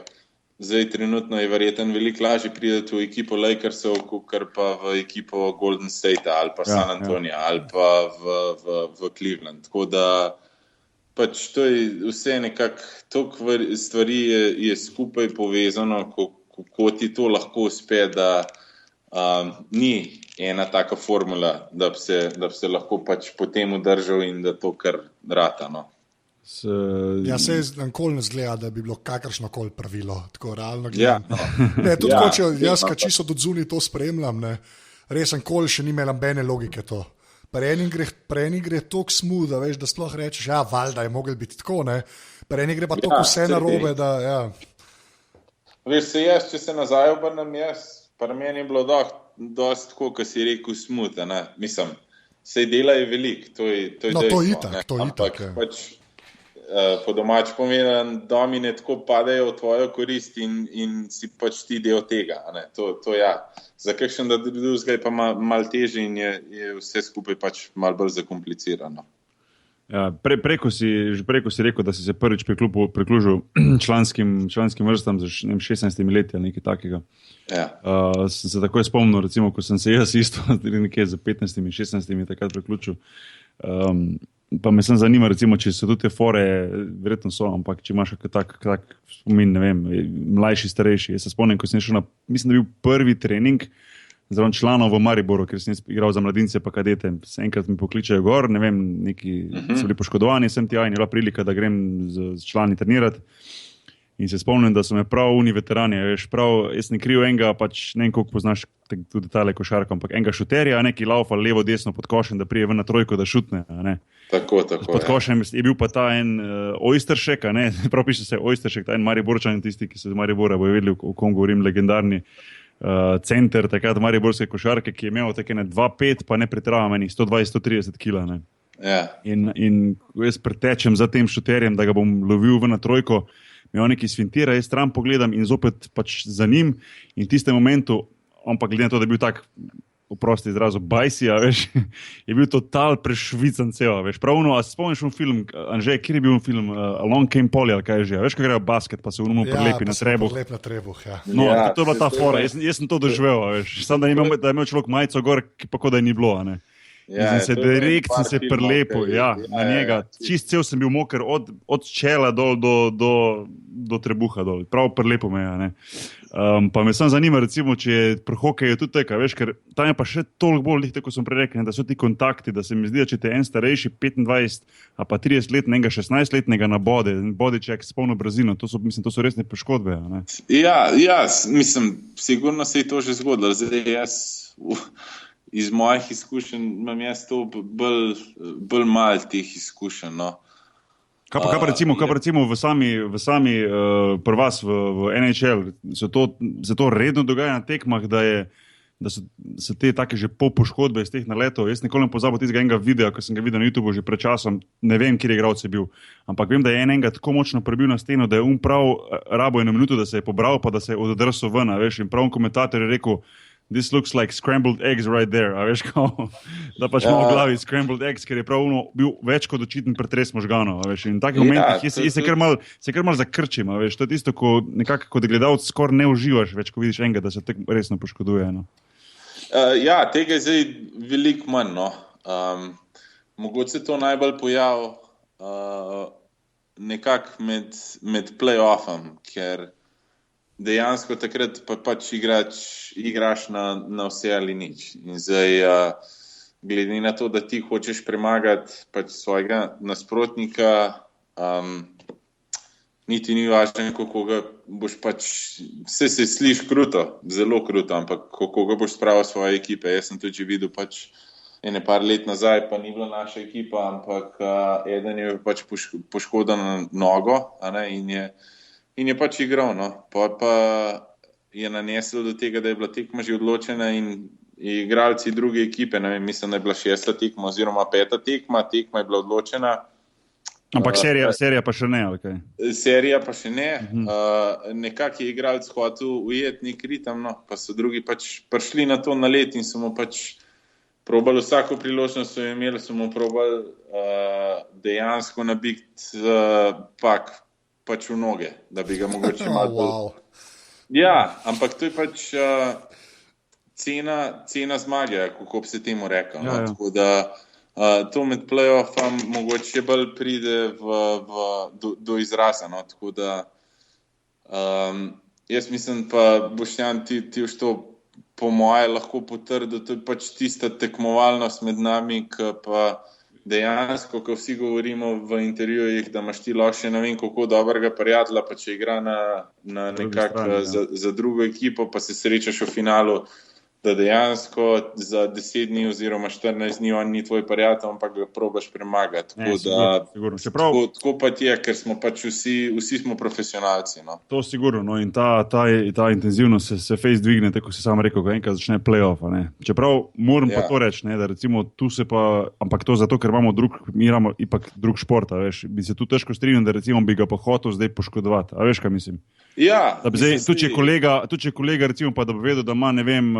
Zdaj trenutno je verjetno veliko lažje priti v ekipo Lakersov, kot pa v ekipo Golden State ali pa San Antonija ali pa v Cleveland. Tako da pač to je vse nekako, toliko stvari je skupaj povezano, kako ti to lahko uspe, da ni ena taka formula, da bi se lahko pač potem udržal in da to kar rata, no.
Ja, se nikoli ne zgleda, da bi bilo kakršnokoli pravilo, tako realno gledam. Ne, tudi če jaz, ki čisto do zunaj to spremljam, res nikoli še ni imel nobene logike to. Pri enim gre toliko smooth, veš, da sploh rečeš, ja, valjda je mogel biti tako, pri enim gre pa toliko vse narobe, da, ja.
Veš, če se nazaj obrnem pri meni je bilo dosti tako, ko si rekel smooth, mislim, sej dela je veliko, to je
no, to itak,
pač po domač povedano, domine tako padejo v tvojo korist in si pač ti del tega. Ne? To ja. Za kakšen da drugega je pa malo težje in je vse skupaj pač malo bolj zakomplicirano.
Ja, preko si rekel, da si se prvič priključil članskim vrstam za 16 leti ali nekaj takega.
Ja.
Sem se takoj spomnil, recimo, ko sem se jaz isto nekaj za 15-16 takrat priključil. Pa me sem zanima, recimo, če so tudi te fore, verjetno so, ampak če imaš tak spomin, ne vem, mlajši, starejši. Jaz se spomnim, ko sem šel mislim, da bil prvi trening zraven članov v Mariboru, ker sem igral za mladince pa kadete. Enkrat mi pokličajo gor, ne vem, neki so bili poškodovani, sem tja in je bila prilika, da grem z člani trenirati. In se spomnim, da so me prav oni veterani, veš, prav, jaz sem kriv enega, pač ne vem, koliko poznaš tudi tale košarka, ampak enega šuterja, neki laufa levo, desno pod košem, da prije ven na trojko, da šutne, ne.
Tako.
Pod košem je bil pa ta en Oysteršek, ne, prav piše se Oysteršek, ta en Mariborčan, tisti, ki so iz Maribora, bojo vedeli, o kom govorim, legendarni center, takrat mariborske košarke, ki je imel take 2,5, pa ne pretiravam meni, 120-130 kila, ne.
Ja.
In jaz pretečem za tem šuterjem, da ga bom lovil ven na trojko, me on neki svintira, jaz stran pogledam in zopet pač za njim in v tistem momentu, on pa glede na to, da je bil tak, oprosti izrazu, bajsija, veš, je bil total prešvican cel, veš, pravno, a se spomniš film, Anže, kjer je bil film Along Came Polly, ali kaj je že, veš, ko grejo basket, pa se unumo prelepi na trebuh.
Ja, pa se prelepi, ja.
No, to je bila ta fora, jaz sem to doživel, veš, sam da je imel človek majico gor, pa kot da je ni bilo, ne. Ja, sem se prelepil, na njega, čist cel sem bil moker od čela dol do trebuha dol, prav prelepil me, ne. Pa me sam zanima, recimo, če je pri hokeju tudi teka, veš, ker tam je pa še toliko bolj, tako sem prej rekel, da so ti kontakti, da se mi zdi, da če te en starejši 25 a pa 30-letnega, 16-letnega nabode ček s polno brazino, to so resne poškodbe, ne?
Ja, mislim, sigurno se je to že zgodilo, zdaj jaz iz mojih izkušenj imam jaz to bolj malo teh izkušenj, no.
Kaj pa recimo v sami pri vas v NHL, se to redno dogaja na tekmah, da so te take že poškodbe iz teh naletov? Jaz nikoli ne pozabil tistega enega videa, ko sem ga videl na YouTubeu že pred časom, ne vem, kjer je igralec bil, ampak vem, da je enega tako močno prebil na steno, da je prav rabo 1 minuto, da se je pobral, pa da se je odrsil ven, veš, in prav komentator je rekel, this looks like scrambled eggs right there, a veš, kao, da pač ima v glavi scrambled eggs, ker je prav bil več kot očiten pretres možganov, a veš, in v takih momentih jaz se kar mal zakrčim, a veš, to je tisto, ko nekako kot gledalec skoraj ne uživaš več, ko vidiš enega, da se tako resno poškoduje, no.
Ja, tega je zdaj veliko manj, no. Mogoče se to najbolj pojavi nekako med play-offom, ker dejansko takrat pač igraš na vse ali nič. In zdaj, glede na to, da ti hočeš premagati pač svojega nasprotnika, niti ni važno, kako ga boš pač, vse se sliši kruto, zelo kruto, ampak kako ga boš spravil svoje ekipe. Jaz sem tudi že videl pač ene par let nazaj, pa ni bila naša ekipa, ampak eden je pač poškodoval na nogo, a ne, in je pač igral, no. Pa je nanesel do tega, da je bila tekma že odločena in igralci druge ekipe, ne vem, mislim, da je bila 6. tekma oziroma 5. tekma je bila odločena.
Ampak serija pa še ne, ali kaj?
Serija pa še ne. Nekak je igralec hotel ujeti nek ritem, no, pa so drugi pač prišli na to nalet in so mu pač probali vsako priložnost, so imeli, so mu probali dejansko nabiti pač v noge, da bi ga mogoče malo
wow.
Ja, ampak to je pač cena zmage, kako bi se temu rekel. No?
Ja.
Tako da to med play-offom mogoče bolj pride do izraza. No? Tako da jaz mislim pa, Boštjan, ti už to po moje lahko potrdil, to je pač tista tekmovalnost med nami, ki pa dejansko, ko vsi govorimo v intervjujih, da imaš ti lahko še ne vem kako dobrega prijatelja, pa če igra na nekako za drugo ekipo, pa se srečaš v finalu, da dejansko za 10 dni oziroma 14 dni on ni tvoj prijatelj, ampak ga probaš premagati.
Sigurno.
Tako pa je, ker smo pač vsi smo profesionalci. No.
To sigurno, no, in ta intenzivnost se face dvigne, tako si sam rekel, ko enkrat začne playoff. Čeprav moram pa to reči, da recimo tu se pa, ampak to zato, ker mi imamo ipak drug šport, veš, bi se tu težko strinjal, da recimo bi ga pa hotel zdaj poškodovati, a veš, kaj mislim?
Ja.
Tudi če kolega recimo pa, da bi vedel, da ima, ne vem,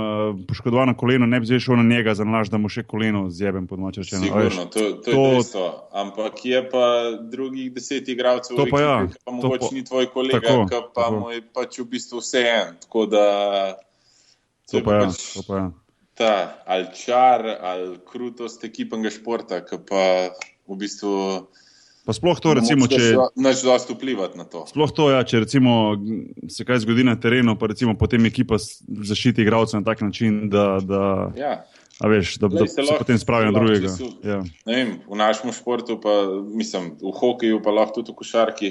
poškodovano koleno, ne bi zdaj šel na njega za nalaž, da mu še koleno zjebem pod domače rečeno.
Sigurno, to je dejstvo. Ampak je pa drugih 10 igralcev, ki pa mogoče ni tvoj kolega, ki pa mu je pač v bistvu vse en. Tako da
to pa je.
Ta ali čar, ali krutost ekipnega športa, ki pa v bistvu
pa sploh to, recimo, če
naš dosti vplivati na to.
Sploh to, če recimo se kaj zgodi na terenu, pa recimo potem ekipa zaščiti igralca na tak način, da a veš, da se potem spravi na drugega.
Ne vem, v našem športu pa, mislim, v hokeju pa lahko tudi v košarki,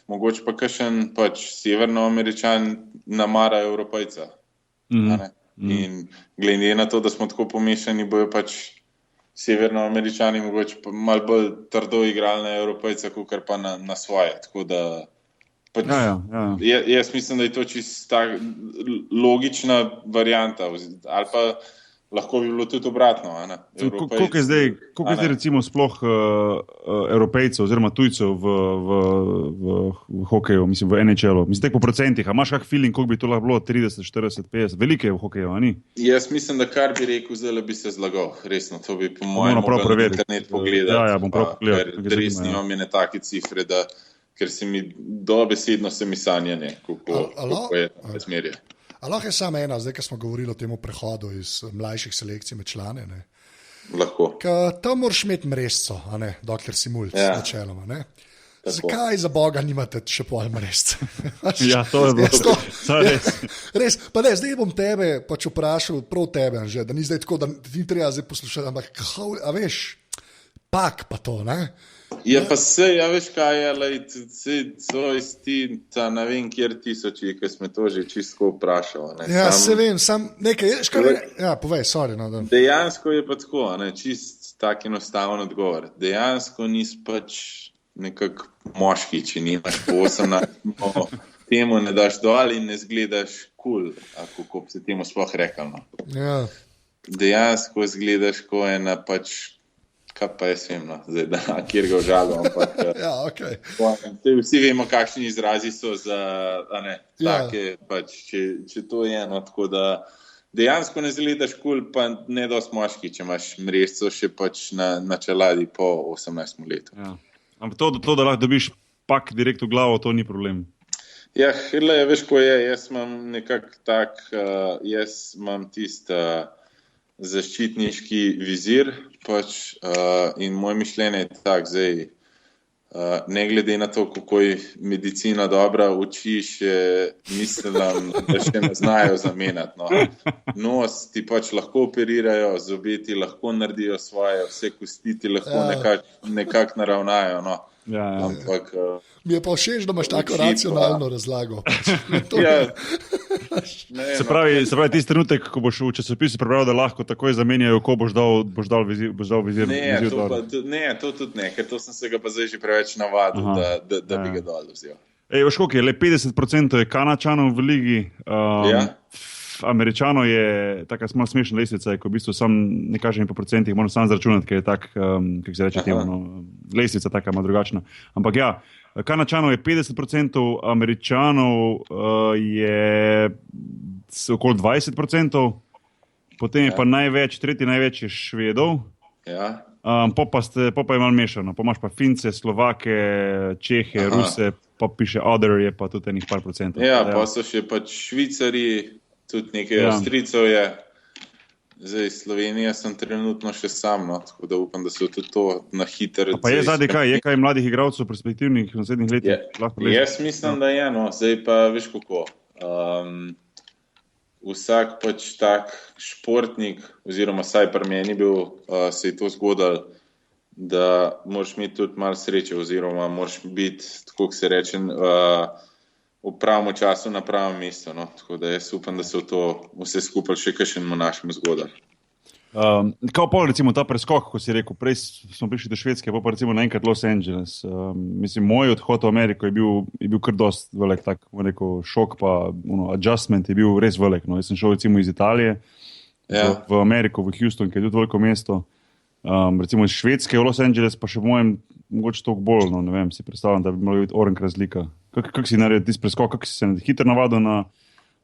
mogoče pa kakšen pač severnoameričan namara Evropejca. In glede na to, da smo tako pomešani, bojo pač severnoameričani mogoče pa malo bolj trdo igrali na Evropejca, kakor pa na svoje. Tako da pač jaz mislim, da je to čisto logična varianta. Ali pa lahko bi bilo tudi obratno.
Koliko je zdaj recimo sploh Evropejcev oziroma tujcev v hokeju, mislim v NHL-u? Mislim, tek po procentih. A imaš kak feeling, koliko bi to lahko bilo? 30, 40, 50? Velike v hokeju, a ni?
Jaz mislim, da kar bi rekel, zdaj bi se zlagal. Resno, to bi po mojem mogel na internet pogledati.
Ja, bom prav pogledal.
Ker res nimam ene take cifre, ker se mi dobesedno se mi sanja, kako je razmerje.
Ali lahko je samo ena, zdaj, ko smo govorili o tem prehodu iz mlajših selekcij med člane? Ne?
Lahko.
Tam moraš imeti mrežco, dokler si mulj, načeloma. Zakaj za Boga nimate še pol mrežce?
Ja, to je bilo.
Res, pa ne, zdaj bom tebe pač vprašal, prav tebe, že, da ni zdaj tako, da ti treba zdaj poslušati, ampak a veš, pak pa to, ne?
Ja, pa veš kaj je, so isti, ne vem, kjer tisoči, ki smo to že čisto vprašali.
Ja, se vem, sam nekaj, povej, sorry.
Dejansko je pa tako, čist tak enostaven odgovor. Dejansko nisi pač nekak moški, če nimaš po 18, temu ne daš dol in ne zgledaš cool, kako bi se temu sploh rekel.
Ja.
Dejansko zgledaš ko ena pač kaj pa jaz vem, zdaj, kjer ga užalil, ampak
okay.
Vsi vemo, kakšni izrazi so za take, pač, če to je eno, tako da dejansko ne zgledaš cool, pa ne dosti moški, če imaš mrežco še pač na čeladi po 18 letu.
Ja. Ampak to, da lahko dobiš pak direkt v glavo, to ni problem.
Ja, veš, ko je, jaz imam nekak tak, jaz imam tista zaščitniški vizir pač, in moje mišljenje je tak, zdaj, ne glede na to, kako je medicina dobra, oči še mislim, da še ne znajo zamenjati. No. Nos ti pač lahko operirajo, zobe ti lahko naredijo svoje, vse kosti ti lahko nekako naravnajo. No.
Ja.
Ampak,
mi je pa všeč, da imaš tako racionalno razlago.
Se pravi, tisti trenutek, ko boš v časopisu prebral, da lahko takoj zamenjajo, ko boš dal vizir.
Ne, to tudi ne, ker to sem se ga pa zdaj že preveč navadil, da bi ga dol vzel.
Veš koliko je, le 50% je Kanačanov v ligi, Američanov je taka malo smešna lestvica, ko v bistvu sam ne kažem po procentih, moram sam zračunati, ker je tak, kako se reče temu, lestvica taka malo drugačna. Ampak ja, Kanačanov je 50%, Američanov je okoli 20%, potem je pa tretji največ je Švedov, pa je malo mešano, pa imaš pa Fince, Slovake, Čehe, Ruse, pa piše Other, je pa tudi enih par procentov.
Ja, pa so še pač Švicari, tudi nekaj Avstrijcev je. Zdaj, Slovenija sem trenutno še sam, tako da upam, da so tudi to na hiter.
Pa je zadnji kaj? Je kaj mladih igralcev perspektivnih v naslednjih letih?
Jaz mislim, da je, Zdaj pa veš kako. Vsak pač tak športnik, oziroma saj pri meni se je to zgodilo, da moraš imeti tudi malo sreče, oziroma moraš biti, tako se reče, v pravem času na pravem mestu. No. Tako da jaz upam, da se v to vse skupaj še kakšen našem zgodar.
Kaj pa recimo ta preskok, ko si rekel, prej smo prišli do Švedske, pa recimo naenkrat Los Angeles. Mislim, moj odhod v Ameriko je bil kar dost velik, tak rekel, šok, pa adjustment je bil res velik. No. Jaz sem šel recimo iz Italije v Ameriko, v Houston, ki je tudi veliko mesto. Recimo iz Švedske v Los Angeles, pa še mogoče toliko bolj, no, ne vem, si predstavljam, da bi morala biti orenk razlika. Kako si naredil tisti preskok, kako si se hitro navadil na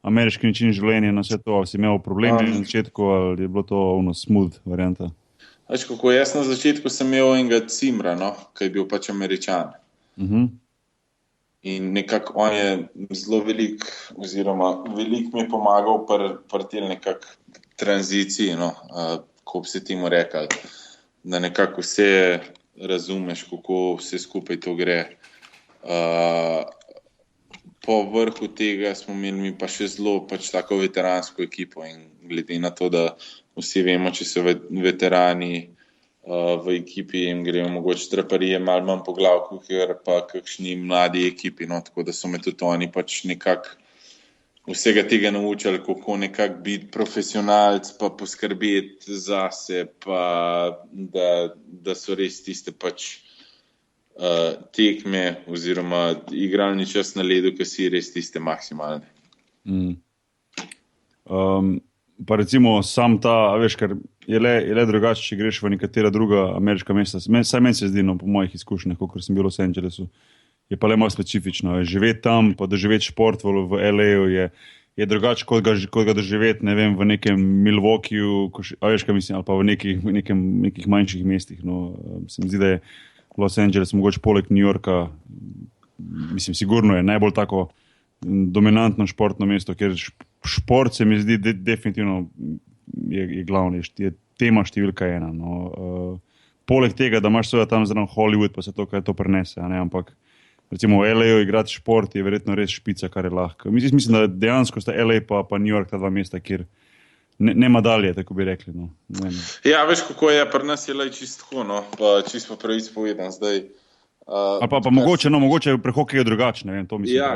ameriški način življenja, na vse to, ali si imel probleme na začetku, ali je bilo to smooth varianta?
Veš, kako jaz na začetku sem imel enega cimra, no, ki je bil pač Američan. In nekako on je zelo velik, oziroma veliko mi je pomagal pri tej nekak tranziciji, no, kako bi se temu rekel, da nekako vse razumeš, kako vse skupaj to gre. Po vrhu tega smo imeli pa še zelo pač tako veteransko ekipo in glede na to, da vsi vemo, če so veterani v ekipi in grejo mogoče traparije malo manj po glavku, ker pa kakšni mladi ekipi, no, tako da so me tudi oni pač nekako vsega tega naučili, kako nekako biti profesionalc, pa poskrbeti zase, pa da so res tiste pač tekme oziroma igralni čas na ledu, ki si res tiste maksimalne.
Pa recimo sam ta, veš, ker je le drugače, če greš v nekatera druga ameriška mesta. Saj meni se zdi, no, po mojih izkušnjah, kot sem bil v Los Angelesu, je pa le malo specifično. Živeti tam, pa doživeti šport v LA-ju je drugače, kot ga doživeti, ne vem, v nekem Milwaukeeju, veš, kaj mislim, ali pa v nekih manjših mestih. No, se mi zdi, da je Los Angeles, mogoče poleg New Yorka, mislim, sigurno je najbolj tako dominantno športno mesto, ker šport se mi zdi definitivno je glavni, je tema številka 1. No. Poleg tega, da imaš seveda tam zraven Hollywood, pa se to, kaj to prenese, ne, ampak recimo v LA-ju igrati šport je verjetno res špica, kar je lahko. Mislim, da dejansko sta LA pa New York ta dva mesta, kjer nema dalje, tako bi rekli. No.
Ja, veš, kako je, pri nas je čisto tako, no, pa čisto pravic povedan zdaj.
Ali pa mogoče pri hokeju je drugače, ne vem, to mislim.
Ja,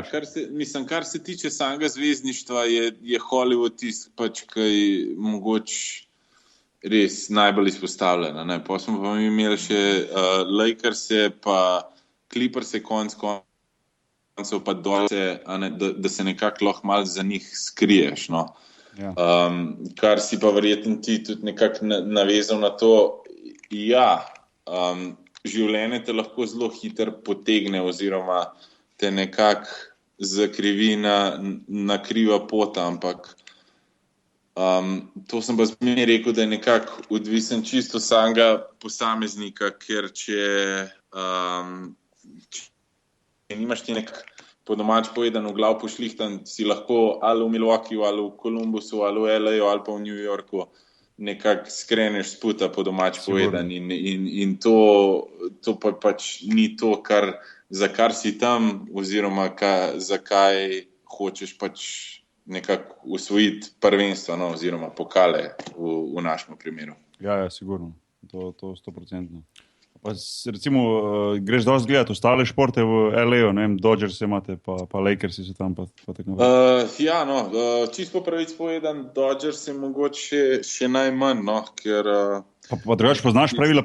kar se tiče samega zvezdništva, je Hollywood tist, pač, ki mogoče res najbolj izpostavljena. Ne. Pa smo pa imeli še Lakerse, pa Clipperse koncev, pa Dolce, da se nekako lahko malo za njih skriješ, no.
Ja.
Kar si pa verjetno ti tudi nekako navezal na to, življenje te lahko zelo hitro potegne oziroma te nekako zakrivi na kriva pota, ampak to sem pa zmeraj rekel, da je nekako odvisen čisto samega posameznika, ker če nimaš ti nekako po domač povedano v glav pošlihtan, si lahko ali v Milwaukeeju, ali v Columbusu, ali v LA-ju, ali pa v New Yorku nekako skreneš s puta po domač povedan in to pa pač ni to, za kar si tam oziroma zakaj hočeš pač nekako usvojiti prvenstvo, no, oziroma pokale v našem primeru.
Ja, sigurno. To 100%. Pa recimo, greš dosti gledati ostale športe v LA-ju, ne vem, Dodgers imate, pa Lakersi so tam, pa tako naprej.
Čisto pravic povedan, Dodgers je mogoče še najmanj, no, ker...
Pa drugače poznaš pravila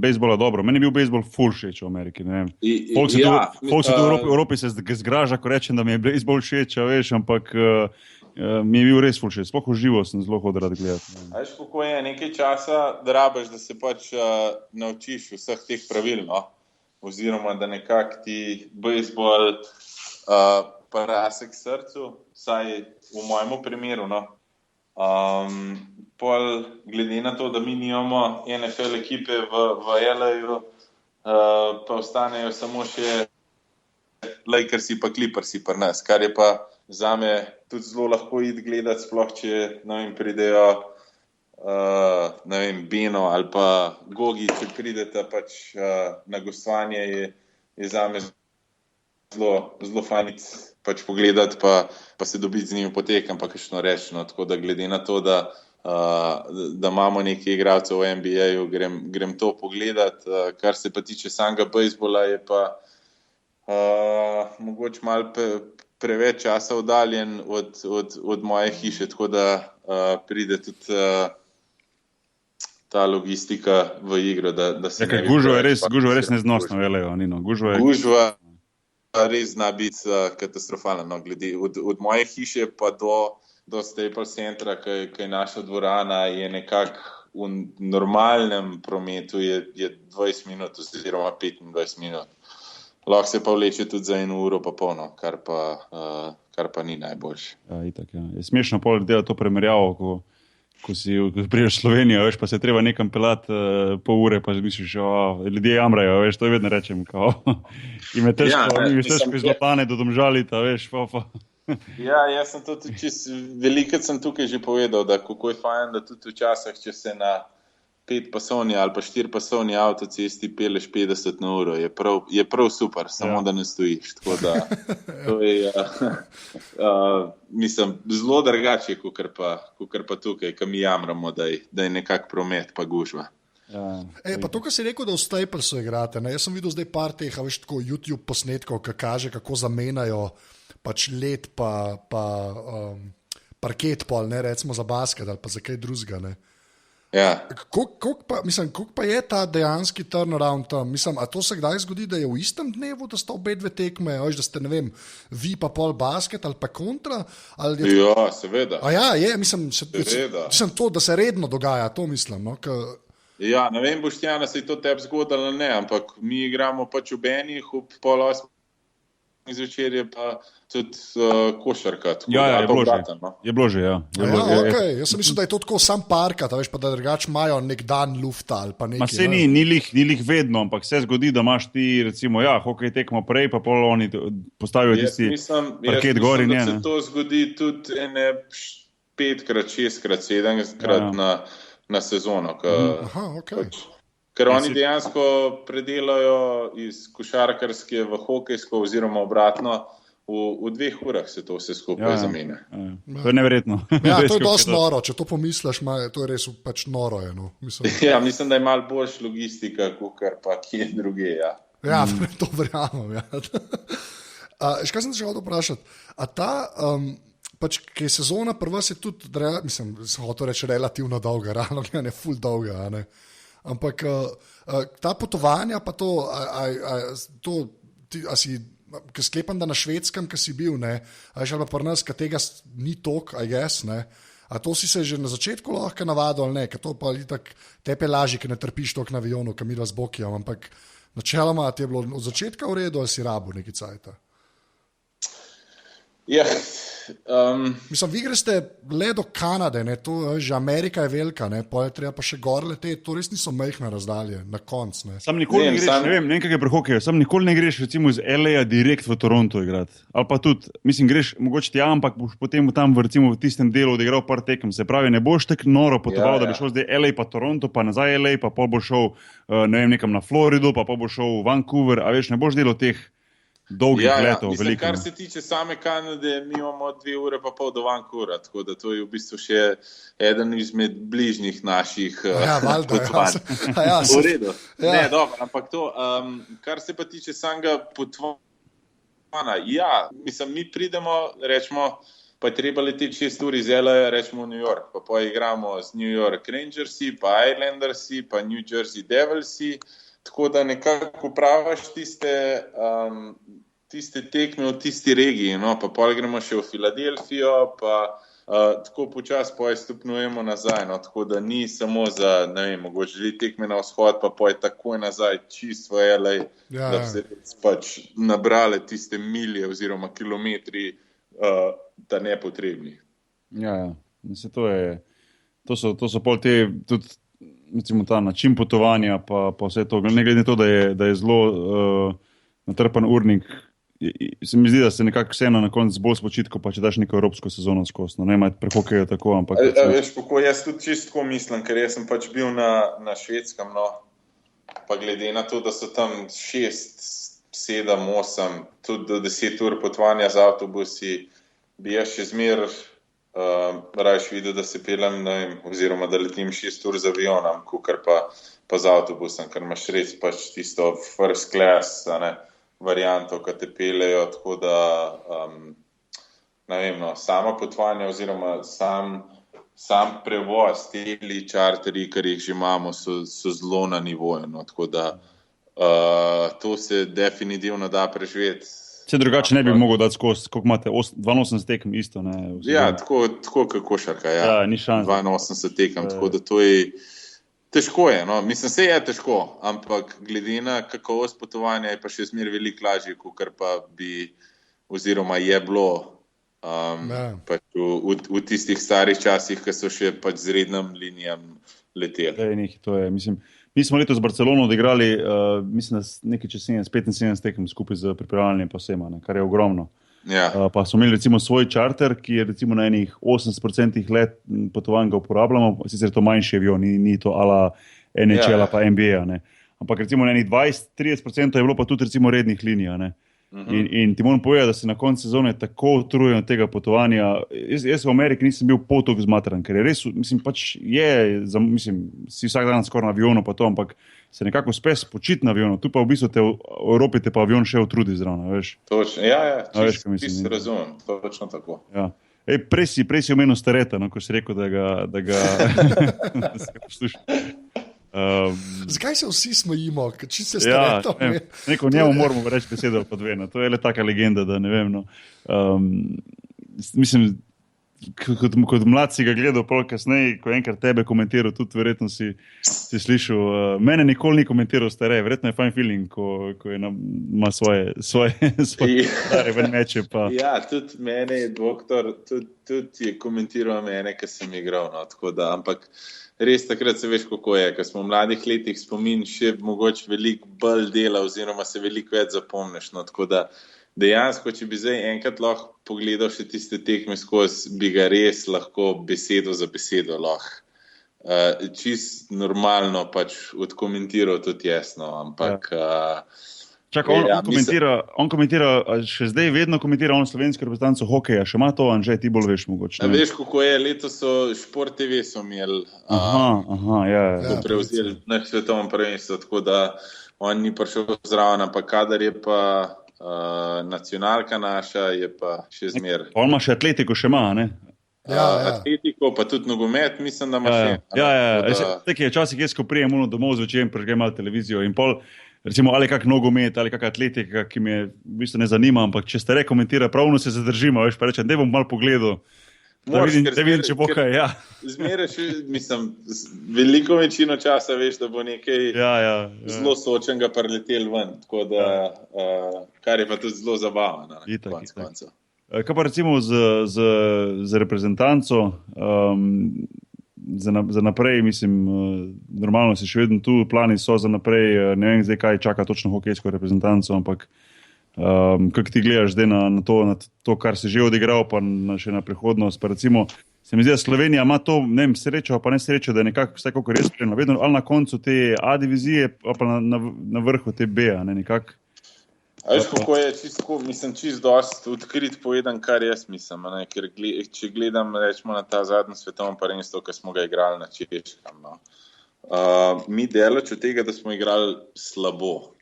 bejzbola dobro. Meni je bil bejzbol ful všeč v Ameriki, ne vem. Folk se tu v Evropi se zgraža, ko rečem, da mi je bejzbol všeč, veš, ampak... mi je bil res ful všeč, sploh v živo sem zelo hodil rad gledati.
Veš, kako je, nekaj časa drabiš, da se pač naučiš vseh teh pravil, no? Oziroma, da nekako ti bejzbol parase k srcu, vsaj v mojem primeru, no. Pol, glede na to, da mi nimamo NFL ekipe v LA-ju, pa ostanejo samo še Lakersi pa Clippersi pri nas, kar je pa zame tudi zelo lahko iti gledati, sploh če, ne vem, pridejo ne vem, Beno ali pa Gogi, če pridete pač na gostovanje, je zame zelo fajn pač pogledati, pa se dobiti z njimi potekam, pa kakšno reči, no, tako da glede na to, da imamo nekaj igralcev v NBA-ju, grem to pogledati. Kar se pa tiče samega bejzbola, je pa mogoče malo preveč časa oddaljen od moje hiše, tako da pride tudi ta logistika v igro, da se ne bi
Gužva
preveč
je res neznosno, velejo, Nino.
Gužva res zna biti katastrofalna. No, glede od moje hiše pa do Staples Centra, ki je naša dvorana, je nekako v normalnem prometu je 20 minut oziroma 25 minut. Lahko se pa vleče tudi za 1 uro pa polno, kar pa ni najboljše.
Ja, itak, ja. Je smešno pol delati to primerjavo, ko prideš v Slovenijo, veš, pa se treba nekam pelati pol ure, pa misliš, ljudje jamrajo, veš, to vedno rečem, kao. Im je težko iz Lopane do Domžalita, veš, pa.
Ja, jaz sem to tudi velikrat sem tukaj že povedal, da kako je fajn, da tudi včasih, če se na 5-pasovni ali pa 4-pasovni avtocesti peleš 50 na uro, je prav super, samo da ne stojiš. Tako da to je, mislim, zelo drugače, kakor pa tukaj, ko mi jamramo, da je nekak promet pa gužva.
Ja. Pa to, kar si rekel, da v Staplesu igrate, ne? Jaz sem videl zdaj par teh, veš, tako YouTube posnetkov, ki kaže, kako zamenjajo pač led pa parket pol, ne, recimo za basket ali pa za kaj drugega, ne.
Ja.
Koliko pa je ta dejanski turnaround tam? Mislim, a to se kdaj zgodi, da je v istem dnevu, da sta obe dve tekme, da ste, ne vem, vi pa pol basket ali pa kontra? Ali je...
Ja, seveda.
A ja, mislim, to, da se redno dogaja, to mislim, no,
Ja, ne vem, Boštjana, se je to tebi zgodilo, ne, ampak mi igramo pač ob enih, ob 7:30 zvečer je pa tudi košarka.
Ja, je bilo že. Je bilo že, ja.
Okay. Jaz sem mislil, da je to tako sam parkat, veš, pa da drugače imajo nek dan lufta ali pa nekaj.
Se ni lih vedno, ampak se zgodi, da imaš ti, recimo, hokej tekmo prej, pa pol oni postavijo tisti parket gori.
Jaz mislim, da se to zgodi tudi 5-krat, 6-krat, 7-krat na sezono. Ker oni dejansko predelajo iz košarkarske v hokejsko oziroma obratno, v 2 urah se to vse skupaj zamenja.
To je neverjetno.
Ja, to je dosti noro, če to pomisliš, to je res pač noro.
Ja, mislim, da je malo boljš logistika, kakor pa kje druge.
Ja, to verjamem. Kaj sem te še hotel vprašati? A ta, pač, ki je sezona prva, se tudi, mislim, sem hotel reči relativno dolga, realno ne ful dolga, ne? Ampak ta potovanja, pa to si, ki sklepam, da na Švedskem, ki si bil, ne, ali pa pri nas, ki tega ni tok, I guess, ne, a to si se že na začetku lahko navadil, ali ne, ker to pa je tako tepe lažje, ker ne trpiš tok na avionu, ki mi dva z Bokijem, ampak načeloma ti je bilo od začetka v redu, ali si rabil neki cajta?
Ja.
Mislim, vi greste le do Kanade, ne, to, že Amerika je velika, ne, pa je treba pa še gor leteti, to res niso majhne razdalje, na konc, ne.
Sam nikoli ne greš, ne vem kak je pri hokeju, sam nikoli ne greš recimo iz LA direkt v Toronto igrati, ali pa tudi, mislim, greš mogoče tja, ampak boš potem tam recimo v tistem delu odigral par tekem, se pravi, ne boš tako noro potoval, da bi šel zdaj LA pa Toronto, pa nazaj LA, pa pol boš šel, ne vem, nekam na Florido, pa pol boš šel v Vancouver, a veš, ne boš delal teh dolgih letov,
mislim, kar se tiče same Kanade, mi imamo 2 ure pa pol do Vancouvera, tako da to je v bistvu še eden izmed bližnjih naših potovanj. V redu. Ne, dobro, ampak to, kar se pa tiče samega potovanja, mislim, mi pridemo, rečemo, pa je treba leteti 6 ur iz LA, rečemo v New York, pa igramo z New York Rangersi, pa Islandersi, pa New Jersey Devilsi, tako da nekako upravaš tiste tekme v tisti regiji, no, pa pol gremo še v Filadelfijo, pa tako počasi stopnjujemo nazaj, no, tako da ni samo za, ne vem, mogoče želi tekme na vzhod, pa je takoj nazaj čist v LA, da bi se pač nabrale tiste milje oziroma kilometri ta nepotrebni.
Ja, mislim, to so pol te tudi recimo ta način potovanja, pa vse to, ne glede na to, da je zelo natrpan urnik, se mi zdi, da se nekako vseeno na konec bolj spočitko, pa če daš neko evropsko sezono skozi, no, ne imati pri hokeju tako, ampak...
Veš, kako jaz tudi čistko mislim, ker jaz sem pač bil na Švedskem, no, pa glede na to, da so tam 6, 7, 8, tudi do 10 ur potovanja z avtobusi, bi jaz še zmer rajš videl, da se pelem, ne vem, oziroma da letim 6 ur z avionom, kakor pa z avtobusom, ker imaš res pač tisto first class, ne, varianto, ki te peljejo, tako da ne vem, no, sama potovanja oziroma sam prevoz, teli čarteri, kar jih že imamo, so zelo na nivoju, no, tako da to se definitivno da preživeti.
Vse drugače ne bi mogel dati skozi, koliko imate, 82 tekem isto, ne?
Ja, tako kot košarka,
Ja, ni šans.
82 tekem, tako da to je težko je, no. Mislim, se je težko, ampak glede na kakovost potovanja je pa še zmeraj veliko lažje, kot pa bi oziroma je bilo pač v tistih starih časih, ki so še pač z rednim linijam leteli.
To je, mislim, mi smo letos z Barcelono odigrali, mislim, da nekaj čez 75 tekem skupaj z pripravljanjem pa vsema, kar je ogromno.
Ja.
Pa smo imeli recimo svoj čarter, ki je recimo na enih 80% let potovanj ga uporabljamo, sicer je to manjši avion, ni to ala NHL pa NBA, ne. Ampak recimo na enih 20-30% je bilo pa tudi recimo rednih linij, ne. In ti moram povedati, da se na koncu sezone tako utrujem od tega potovanja. Jaz v Ameriki nisem bil pol toliko zmatran, ker je res, mislim, pač mislim, si vsak dan skoraj na avionu pa to, ampak se nekako spes počiti na avionu. Tu pa v bistvu v Evropi te pa avion še utrudi zraven, veš.
Točno, čisto razumem, točno tako.
Ja. Prej si omenil Stareta, no, ko si rekel, da ga da se posluša.
Zakaj se vsi smejimo, če se Stareto?
Neko njemu moramo reči besedo pa dve, no. To je le taka legenda, da ne vem, no. Mislim, kot mlad si ga gledal pol kasneje, ko enkrat tebe komentiral, tudi verjetno si slišal. Mene nikoli ni komentiral Stare, verjetno je fine feeling, ko ima svoje stare ven meče. Pa.
Ja, tudi mene je doktor, tudi je komentiral mene, ko sem igral, no, tako da, ampak res takrat se veš, kako je, ko smo v mladih letih spomin še mogoče veliko bolj dela oziroma se veliko več zapomniš, no, tako da dejansko, če bi zdaj enkrat lahko pogledal še tiste tekme skozi, bi ga res lahko besedo za besedo lahko čist normalno pač odkomentiral tudi jasno, ampak
Čakaj, on komentira, še zdaj vedno komentira on slovensko reprezentanco hokeja, še ima to, Anžej, ti bolj veš mogoče.
Veš, kako je, letos so Šport TV so imeli prevzeli na svetovnem prvenstvu, tako da on ni prišel zraven, ampak kadar je pa nacionalka naša, je pa še zmer.
On ima še atletiko še ima, ne?
Atletiko, pa tudi nogomet, mislim, da ima še.
Tako je, včasih jaz, ko prijem domov zvečer, prežgem malo televizijo in pol, recimo, ali kak nogomet, ali kak atletika, ki me v bistvu ne zanima, ampak če Stare komentira, pravno se zadržimo, veš, pa rečem, da bom malo pogledal, da vidim, če bo kaj, ja.
Zmeraj še, mislim, veliko večino časa veš, da bo nekaj zelo sočenega priletel ven, tako da, kar je pa tudi zelo zabavno, konec koncev.
Kaj pa recimo z reprezentanco, za naprej, mislim, normalno si še vedno tu, plani so za naprej, ne vem zdaj, kaj čaka točno hokejsko reprezentanco, ampak kako ti gledaš zdaj na to, kar si že odigral, pa še na prihodnost, pa recimo, se mi zdi, da Slovenija ima to, ne vem, srečo, pa ne srečo, da je nekako vse kako res spremno, vedno ali na koncu te A divizije, pa na vrhu te B, ne, nekako.
A veš, kako je čist dost odkrit povedan, kar jaz mislim, ne? Ker če gledam, rečemo, na ta zadnji svetovni prvenstvo, ki smo ga igrali na Češkem, no. Mi delač od tega, da smo igrali slabo,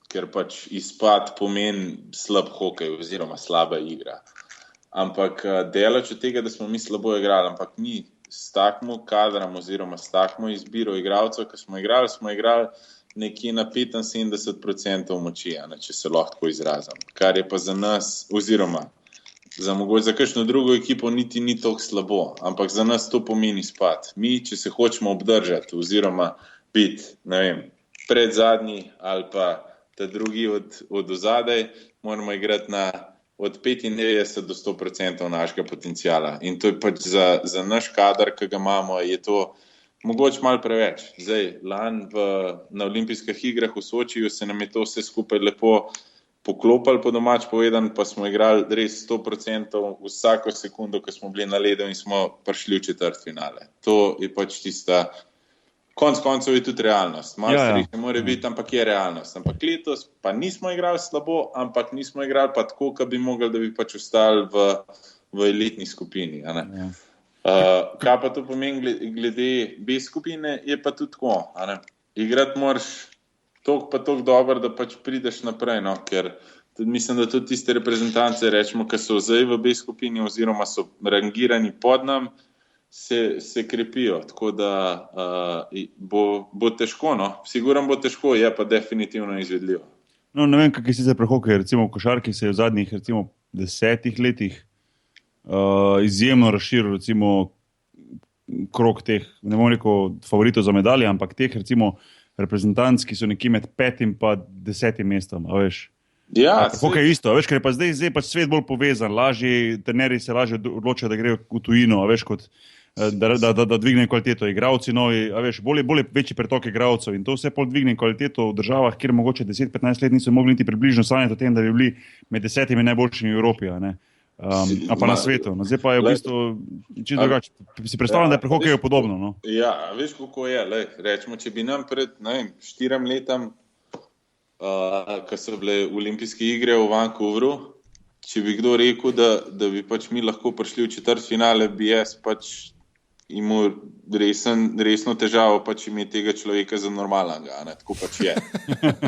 ker pač izpad pomeni slab hokej oziroma slaba igra. Ampak delač od tega, da smo mi slabo igrali, ampak mi s takmo kadrom oziroma s takmo izbiro igralcev, ki smo igrali nekje na 75% moči, če se lahko tako izrazim. Kar je pa za nas, oziroma za kakšno drugo ekipo niti ni toliko slabo, ampak za nas to pomeni spad. Mi, če se hočemo obdržati oziroma biti, ne vem, pred zadnji ali pa ta drugi od ozadaj, moramo igrati od 95 do 100% našega potencijala. In to je pač za naš kadar, ki ga imamo, je to mogoče malo preveč. Zdaj, na olimpijskih igrah v Sočiju se nam je to vse skupaj lepo poklopili, po domač povedan, pa smo igrali res 100% vsako sekundo, ko smo bili na ledu in smo prišli v četrtfinale. To je pač tista, konec koncev je tudi realnost. Malo strih ne more biti, ampak je realnost. Ampak letos pa nismo igrali slabo, ampak nismo igrali pa tako, kot bi mogli, da bi pač ostali v elitni skupini, a ne? Kaj pa to pomeni glede B skupine, je pa tudi tako, a ne? Igrati moraš toliko dobro, da pač prideš naprej, no, ker mislim, da tudi tiste reprezentance, rečemo, ki so zdaj v B skupini oziroma so rangirani pod nam, se krepijo, tako da bo težko, no. Sigurno bo težko, je pa definitivno izvedljivo.
No, ne vem, kak je sicer pri hokeju, recimo v košarki se je v zadnjih, recimo, 10 letih izjemno razširil, recimo, krog teh, ne bom rekel favoritov za medalje, ampak teh, recimo, reprezentanc, ki so nekje med 5. in 10. mestom, a veš.
Ja,
hokej je isto, a veš, ker je pa zdaj pač svet bolj povezan, trenerji se lažje odločajo, da grejo v tujino, a veš, kot da dvigne kvaliteto igralci novi, a veš, bolj večji pretok igralcev in to vse pol dvigne kvaliteto v državah, kjer mogoče 10-15 let niso mogli niti približno sanjati o tem, da bi bili med 10 najboljšimi v Evropi, a ne. A pa na svetu. No, zdaj pa je v bistvu čisto drugače. Si predstavljam, da je pri hokeju podobno. No?
Ja, veš, kako je. Rečemo, če bi nam pred 4 letam, ko so bile olimpijske igre v Vancouveru, če bi kdo rekel, da bi pač mi lahko prišli v četrtfinale, bi jaz pač imel resno težavo pač imeti tega človeka za normalnega. Tako pač je.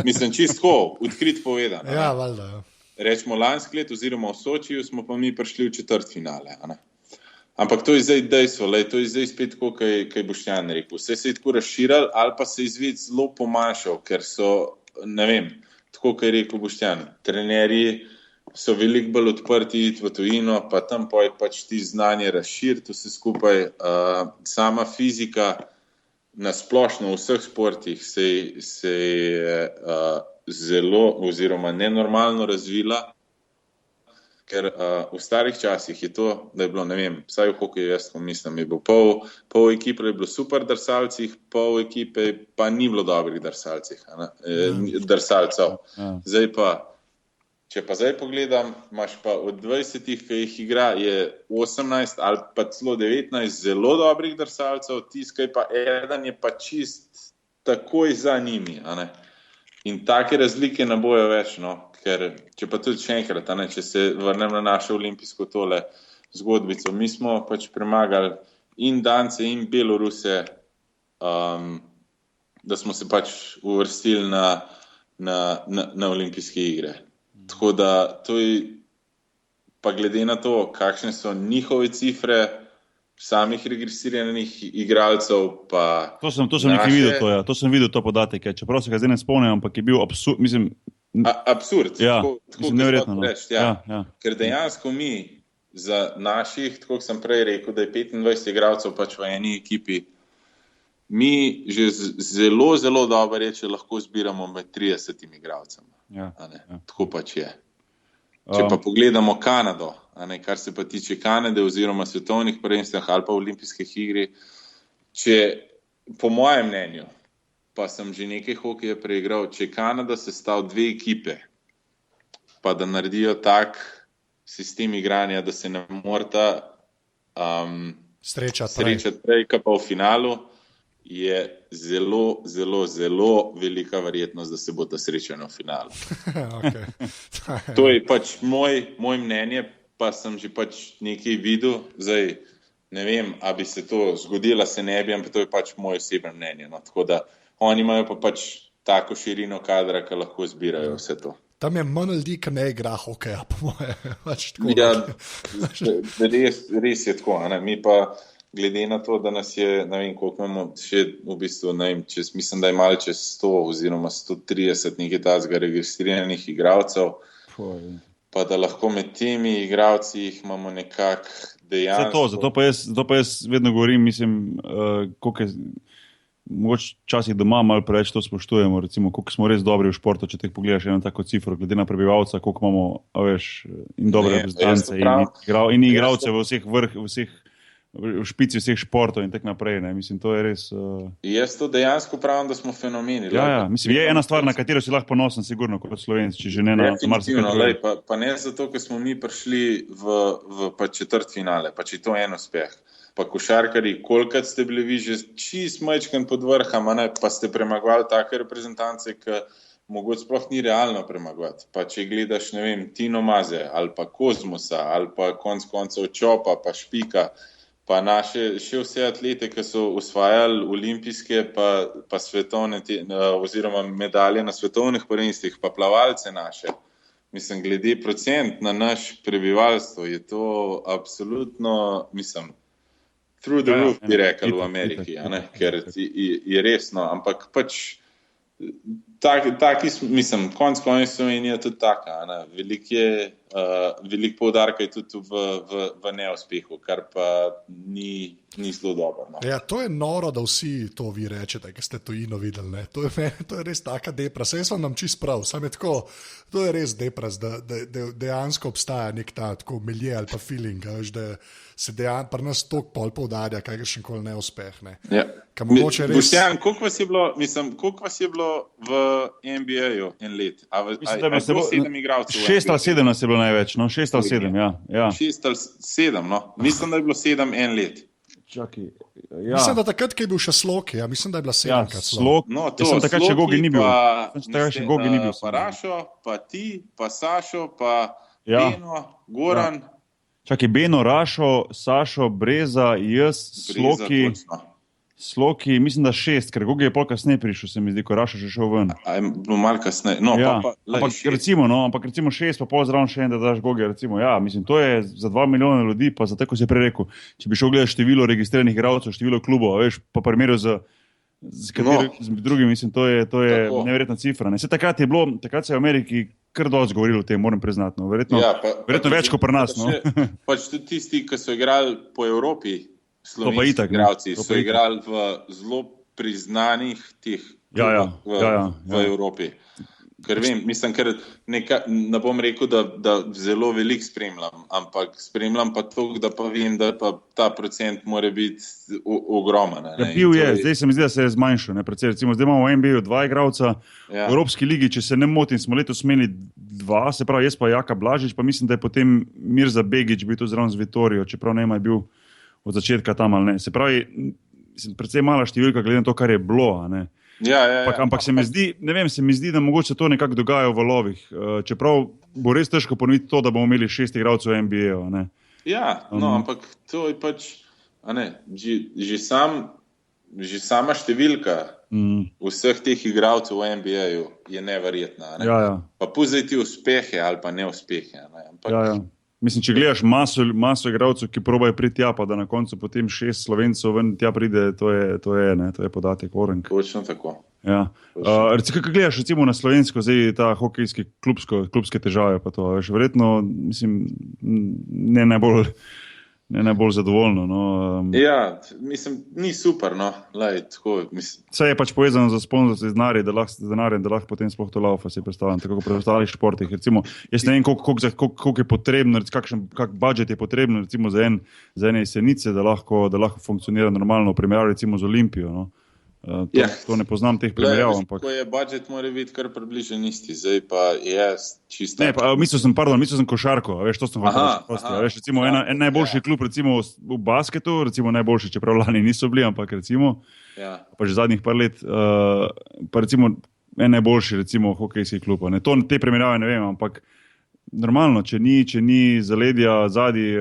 Mislim, čisto odkrit povedano.
Ja, valjda, ja.
Rečemo, lansko leto oziroma v Sočiju smo pa mi prišli v četrtfinale. Ampak to je zdaj dejstvo, to je zdaj spet tako, kaj Boštjan rekel. Vse se je tako razširil ali pa se je izvid zelo pomanjšal, ker so, ne vem, tako kaj je rekel Boštjan, trenerji so veliko bolj odprti iti v tujino, pa tam pač ti znanje razširiti vse skupaj. Sama fizika na splošno v vseh sportih se je zelo oziroma nenormalno razvila, ker v starih časih je to, da je bilo, ne vem, vsaj v hokeju jaz mislim, je bilo pol ekipe je bilo super drsalcih, pol ekipe pa ni bilo dobrih drsalcev. Zdaj pa, če pa zdaj pogledam, imaš pa od 20, ki jih igra, je 18 ali pa celo 19 zelo dobrih drsalcev, tiskaj pa eden je pa čist takoj za njimi, a ne. In take razlike ne bojo več, no, ker če pa tudi še enkrat, če se vrnem na našo olimpijsko tole zgodbico, mi smo pač premagali in Dance in Beloruse, da smo se pač uvrstili na olimpijske igre. Tako da to je, pa glede na to, kakšne so njihove cifre, samih regresiranih igralcev, pa
To sem nekaj videl, to sem videl to podatek, čeprav se ga zdaj ne spomnim, ampak je bil absurd, mislim...
Absurd,
ja,
tako
neverjetno, no.
Ja. Ker dejansko mi za naših, tako sem prej rekel, da je 25 igralcev pač v eni ekipi, mi že zelo, zelo dobro reče lahko zbiramo med 30 igralcem.
Ja.
Tako pač je. Če pa pogledamo Kanado, kar se pa tiče Kanade oziroma svetovnih prvenstvih ali pa olimpijskih igri, če po mojem mnenju, pa sem že nekaj hokeja preigral, če Kanada sestav 2 ekipe, pa da naredijo tak sistem igranja, da se ne morata srečati prej, pa v finalu, je zelo, zelo, zelo velika verjetnost, da se bo ta srečala v finalu.
Okay.
To je pač moj mnenje, pa sem že pač nekaj videl, zdaj ne vem, a bi se to zgodilo, se ne bi, ampak to je pač moje osebno mnenje. No. Tako da oni imajo pa pač tako širino kadra, ki lahko zbirajo vse to.
Tam je manj ljudi, ki ne igra hokeja, po moje.
Ja, res je tako. Mi pa glede na to, da nas je, ne vem, koliko imamo še v bistvu, ne vem, mislim, da je malo čez 100 oziroma 130 nekaj tazga registriranih igralcev, pa da lahko med temi igralci jih imamo nekako dejansko...
Zato pa jaz vedno govorim, mislim, koliko je, mogoče časih doma malo preveč to spoštujemo, recimo, koliko smo res dobri v športu, če te pogledaš eno tako cifro, glede na prebivalca, koliko imamo, in dobre reprezentance in igralce v vseh v špici vseh športov in tak naprej, ne, mislim, to je res...
Jaz to dejansko pravim, da smo fenomeni.
Ja, mislim, je ena stvar, na katero si lahko ponosen, sigurno, kot Slovenci, če že ne na
marsikaj. Pa ne zato, ker smo mi prišli v četrtfinale, pa če to en uspeh. Pa košarkari, kolikrat ste bili vi že čist majčken pod vrhom, pa ste premagovali take reprezentance, ki mogoče sploh ni realno premagovati. Pa če gledaš, ne vem, Tino Maze, ali pa Kozmosa, ali pa konc koncev Čopa, pa Špika, pa naše še vse atlete, ki so osvajali olimpijske pa svetovne oziroma medalje na svetovnih prvenstvih, pa plavalce naše. Mislim, glede procent na naš prebivalstvo je to absolutno, mislim, through the roof bi rekel v Ameriki, ker je resno, ampak pač taki, mislim, konc Slovenija tudi taka, veliko poudarka je tudi v neuspehu, kar pa ni zelo dobro. No.
Ja, to je noro, da vsi to vi rečete, ki ste tujino videli. Ne? To je res taka depras. Jaz vam čist prav, sam je tako, to je res depras, da dejansko obstaja nek ta tako milje ali pa feeling, veš, da se pri nas toliko pol poudarja, kakršen koli neuspeh. Ne?
Ja.
Boštjan,
koliko vas je bilo v NBA-ju en let?
Mislim, da je bilo 7 igralcev. 6 ali 7 nas je bilo največ, no? 6 ali 7, ja.
6 ali 7, no. Mislim, da je bilo 7 en let.
Čaki,
ja. Mislim, da takrat, ko je bil še Sloki, mislim, da je bila 7
Slok.
No, to
sem takrat še Gogi ni bil.
Pa Rašo, pa ti, pa Sašo, pa Beno, Goran.
Ja. Čaki, Beno, Rašo, Sašo, Breza, jaz, Sloki, mislim, da 6, ker Gogi je pol kasneje prišel, se mi zdi, ko Rašo še šel ven.
Bilo malo kasneje. No,
ja. Ampak recimo 6, pa pol zraven še en, da daš Gogi, recimo. Ja, mislim, to je za 2 milijona ljudi, pa za tako se je prej rekel. Če bi šel gledati število registriranih igralcev, število klubov, veš, pa primerjal z drugim, mislim, to je neverjetna cifra. Ne. Takrat se je v Ameriki kar dosti govorilo o tem, moram priznati. No. Verjetno več kot pri nas. No.
Pač tudi tisti, ki so igrali po Evropi, slovenski igralci, so igrali v zelo priznanih teh v Evropi. Ker vem, mislim, ne bom rekel, da zelo veliko spremljam, ampak spremljam pa to, da pa vem, da pa ta procent mora biti ogromen.
Ja, bil je, zdaj se mi zdi, da se je zmanjšal. Recimo, zdaj imamo v NBA 2 igralca, v Evropski ligi, če se ne motim, smo letos imeli 2, se pravi, jaz pa Jaka Blažič, pa mislim, da je potem Mirza Begić bil tu zraven z Vitorijo, čeprav ne je bil od začetka tam ali ne. Se pravi, precej mala številka glede na to, kar je bilo, ne. Ampak se mi zdi, da mogoče to nekako dogaja v valovih. Čeprav bo res težko ponoviti to, da bomo imeli 6 igralcev v NBA-ju.
Ja, no, ampak to je pač, že sama številka vseh teh igralcev v NBA-ju je neverjetna.
Ja.
Pa puzajti uspehe ali pa neuspehe. Ampak...
Mislim, če gledaš maso igralcev, ki probajo priti tja, pa da na koncu potem 6 Slovencev ven tja pride, to je podatek orenk.
Točno tako.
Ja. Recimo, kaj gledaš recimo na slovensko, zdaj ta hokejski klubske težave, pa to, veš, verjetno, mislim, ne najbolj zadovoljno. No.
Ja, mislim, ni super, no. Tako, mislim.
Vse je pač povezano za sponzorstvo z denarjem, da lahko potem sploh to laufa, si predstavljam, tako kot pri ostalih športih. Recimo, jaz ne vem, koliko je potrebno, kak budžet je potrebno recimo za ene Jesenice, da lahko funkcionira normalno v primerjavi recimo z Olimpijo, no. To ne poznam teh primerjav, ampak...
Ko je budžet, mora biti kar približen isti, zdaj pa je čisto...
Ne, mislil sem košarko, veš, to sem hotel. Veš, recimo, en najboljši klub recimo v basketu, recimo najboljši, čeprav lani niso bili, ampak recimo, pa že zadnjih par let, pa recimo en najboljši recimo hokejski klub. Ne. Te primerjave ne vem, ampak normalno, če ni zaledja, zadnji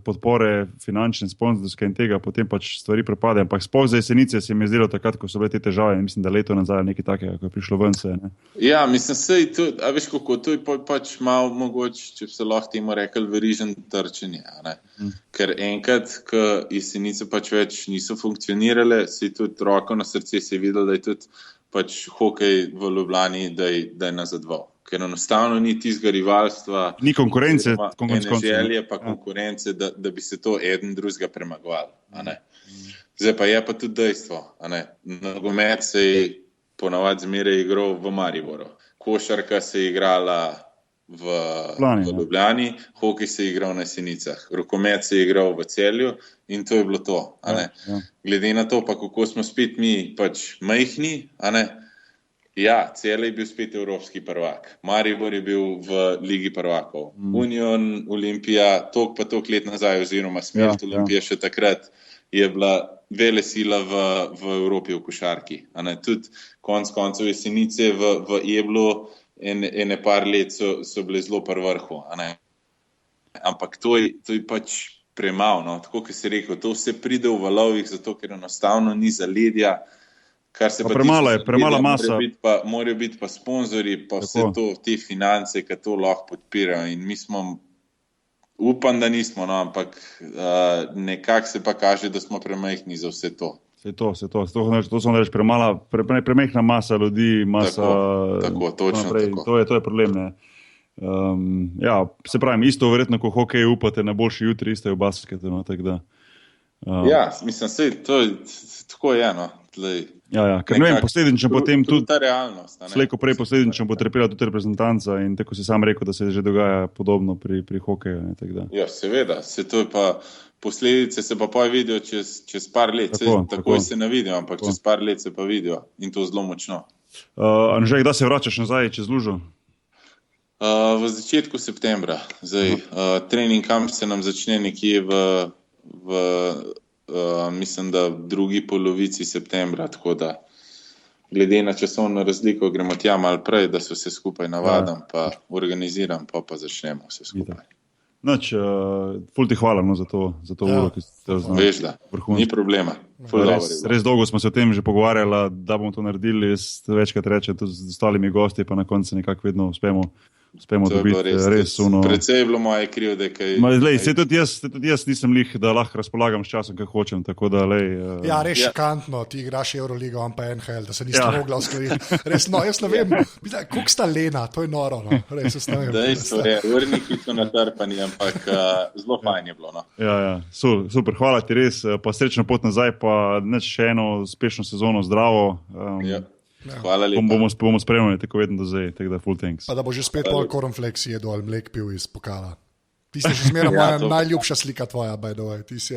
podpore, finančne, sponzorske in tega, potem pač stvari propade. Ampak sploh za Jesenice se mi je zdelo takrat, ko so bile te težave, mislim, da leto nazaj nekaj takega, ko je prišlo ven se. Ne.
Ja, mislim, a veš kako, to je pač malo mogoče, če bi se lahko temu rekel, verižen trčenje. Ker enkrat, ko Jesenice pač več niso funkcionirale, se je tudi roko na srce se je videlo, da je tudi pač hokej v Ljubljani, da je nazadval. Ker enostavno ni tistega rivalstva,
ni konkurence,
želje pa konkurence, da bi se to eden drugega premagovali. Zdaj pa je pa tudi dejstvo. Nogomet se je ponavadi zmeraj igral v Mariboru. Košarka se je igrala v Ljubljani, hokej se je igral na Jesenicah, rokomet se je igral v Celju in to je bilo to. Glede na to, pa kako smo spet mi pač majhni, ja, Celje je bil spet evropski prvak. Maribor je bil v Ligi prvakov. Union, Olimpija, toliko let nazaj, oziroma Smelt Olimpija še takrat je bila velesila v Evropi v košarki. Tudi koncev Jesenice v Eblu ene par let so bile zelo pri vrhu. Ampak to je pač premalo. No? Tako, kot si rekel, to vse pride v valovih, zato ker enostavno ni zaledja. Kar se pa
premala je, premala masa.
Morajo biti pa sponzorji, pa vse to, te finance, ki to lahko podpirajo. In mi smo, upam, da nismo, no, ampak nekako se pa kaže, da smo premajhni za vse to.
To smo reči, premehna masa ljudi, masa...
Tako, točno
naprej,
tako.
To je problem, ne. Ja, se pravim, isto verjetno, ko hokej upate na boljši jutri, isto je v basketu, no, tako da...
Ja, mislim, tako je, no.
Ja, ker ne vem, posledično potem tudi
ta realnost.
Slejko prej posledično bo trpela tudi reprezentanca in tako si sam rekel, da se že dogaja podobno pri hokeju. Ne, tako da.
Ja, seveda, to je pa posledice se pa vidijo čez par let. Takoj se ne vidijo, ampak čez par let se pa vidijo in to zelo močno.
Anže, kdaj se vračaš nazaj čez lužo?
V začetku septembra. Zdaj, trening kamp se nam začne nekje mislim, da v drugi polovici septembra, tako da glede na časovno razliko gremo tja malo prej, da se vse skupaj navadam, pa organiziram, pa začnemo vse skupaj.
Noč, ful ti hvala za to uro, ki ste znali.
Veš da, ni problema.
Res dolgo smo se o tem že pogovarjali, da bomo to naredili, jaz večkrat rečem tudi z ostalimi gosti, pa na koncu nekako vedno uspemo dobiti res uno.
Predvsej je bilo moje krivde,
se tudi jaz nisem lih, da lahko razpolagam s časom, kaj hočem, tako da
Ja, res šokantno, ti igraš Euroligo, on pa NHL, da se niste mogla uskladiti. Res, no, jaz ne vem, koliko sta lena, to je noro, no. Res, jaz ne vem.
Dejstvo je, urniki so natrpani, ampak zelo fajn je bilo, no.
Ja, super, hvala ti res, pa srečno pot nazaj, pa še eno uspešno sezono, zdravo.
Ja. Hvala lepa.
Bomo spremljali tako vedno do zdaj, tako da full thanks.
Pa da bo že spet pol cornflakes jedel ali mlek pil iz pokala. Ti si že zmeraj moja najljubša slika tvoja, by the way. Ti si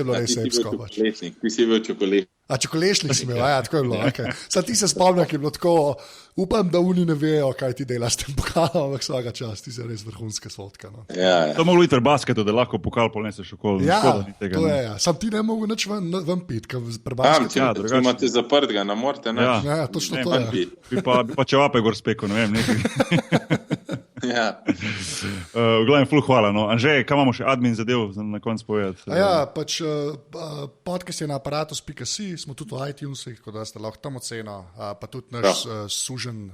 bilo res epsko.
Ti si bil čokolešnik.
A čokolešnik si imel, ja, tako je bilo. Okay. Sad ti se spomnim, ki je bilo tako, upam, da oni ne vejo, kaj ti delaš s tem pokalom, ampak vsaka čast, ti si res vrhunska svodka. No.
Ja.
To moglo iti v basketu, da lahko pokal poneseš okoli.
Ja, to je, ja. Sam ti ne mogu nič ven pit, ker pri basketu.
Če imate zaprtega, ne morete nič.
Ja, točno to je.
Bi pa čevape gor spekel, ne vem, nekaj.
Ja.
V glavnem, ful hvala. No. Anže, kaj imamo še admin zadev na koncu povedati?
Ja, pač podcast je na aparatus.si, smo tudi v iTunesih, tako da ste lahko tam oceno, pa tudi naš sužen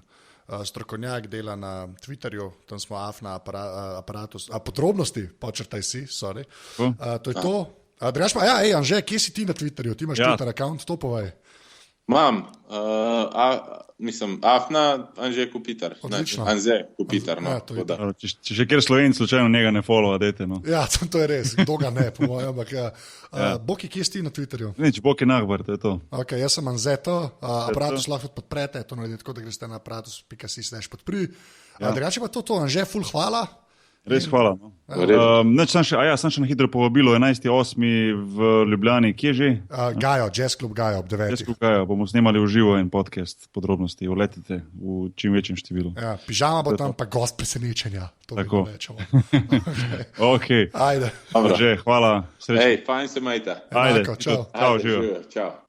strokovnjak dela na Twitterju, tam smo afna aparatus, podrobnosti, počrtaj si, sorry. To je to. Drugač pa, Anže, kje si ti na Twitterju? Ti imaš Twitter account, to povej.
Imam, Afna Anže Kopitar. Anže Kopitar, no.
Ja,
če še kjer Slovenci slučajno njega ne followa, dajte, no.
Ja, to je res, kdo ga ne, po mojem, ampak ja. Boki, kje si ti na Twitterju?
Nič, Boki Nahbar, to je to.
Ok, jaz sem Anzeto, aparatus lahko podprete, to naredite tako, da greste na aparatus.si/podpri. Drugače pa to, Anže, ful hvala.
Res hvala. No. Sem še na hitro povabilo 11.8. v Ljubljani, kje že?
Gajo, Jazz Club Gajo ob 9.
Jazz Club Gajo, bomo snemali v živo en podcast, podrobnosti, uletite v čim večjem številu.
Ja, pižama bo tam pa gost presenečenja, to tako rečemo.
Ok,
ajde.
Že, hvala, srečno.
Fajn se majte.
Ajde,
čau.
Čau, živo.
Čau.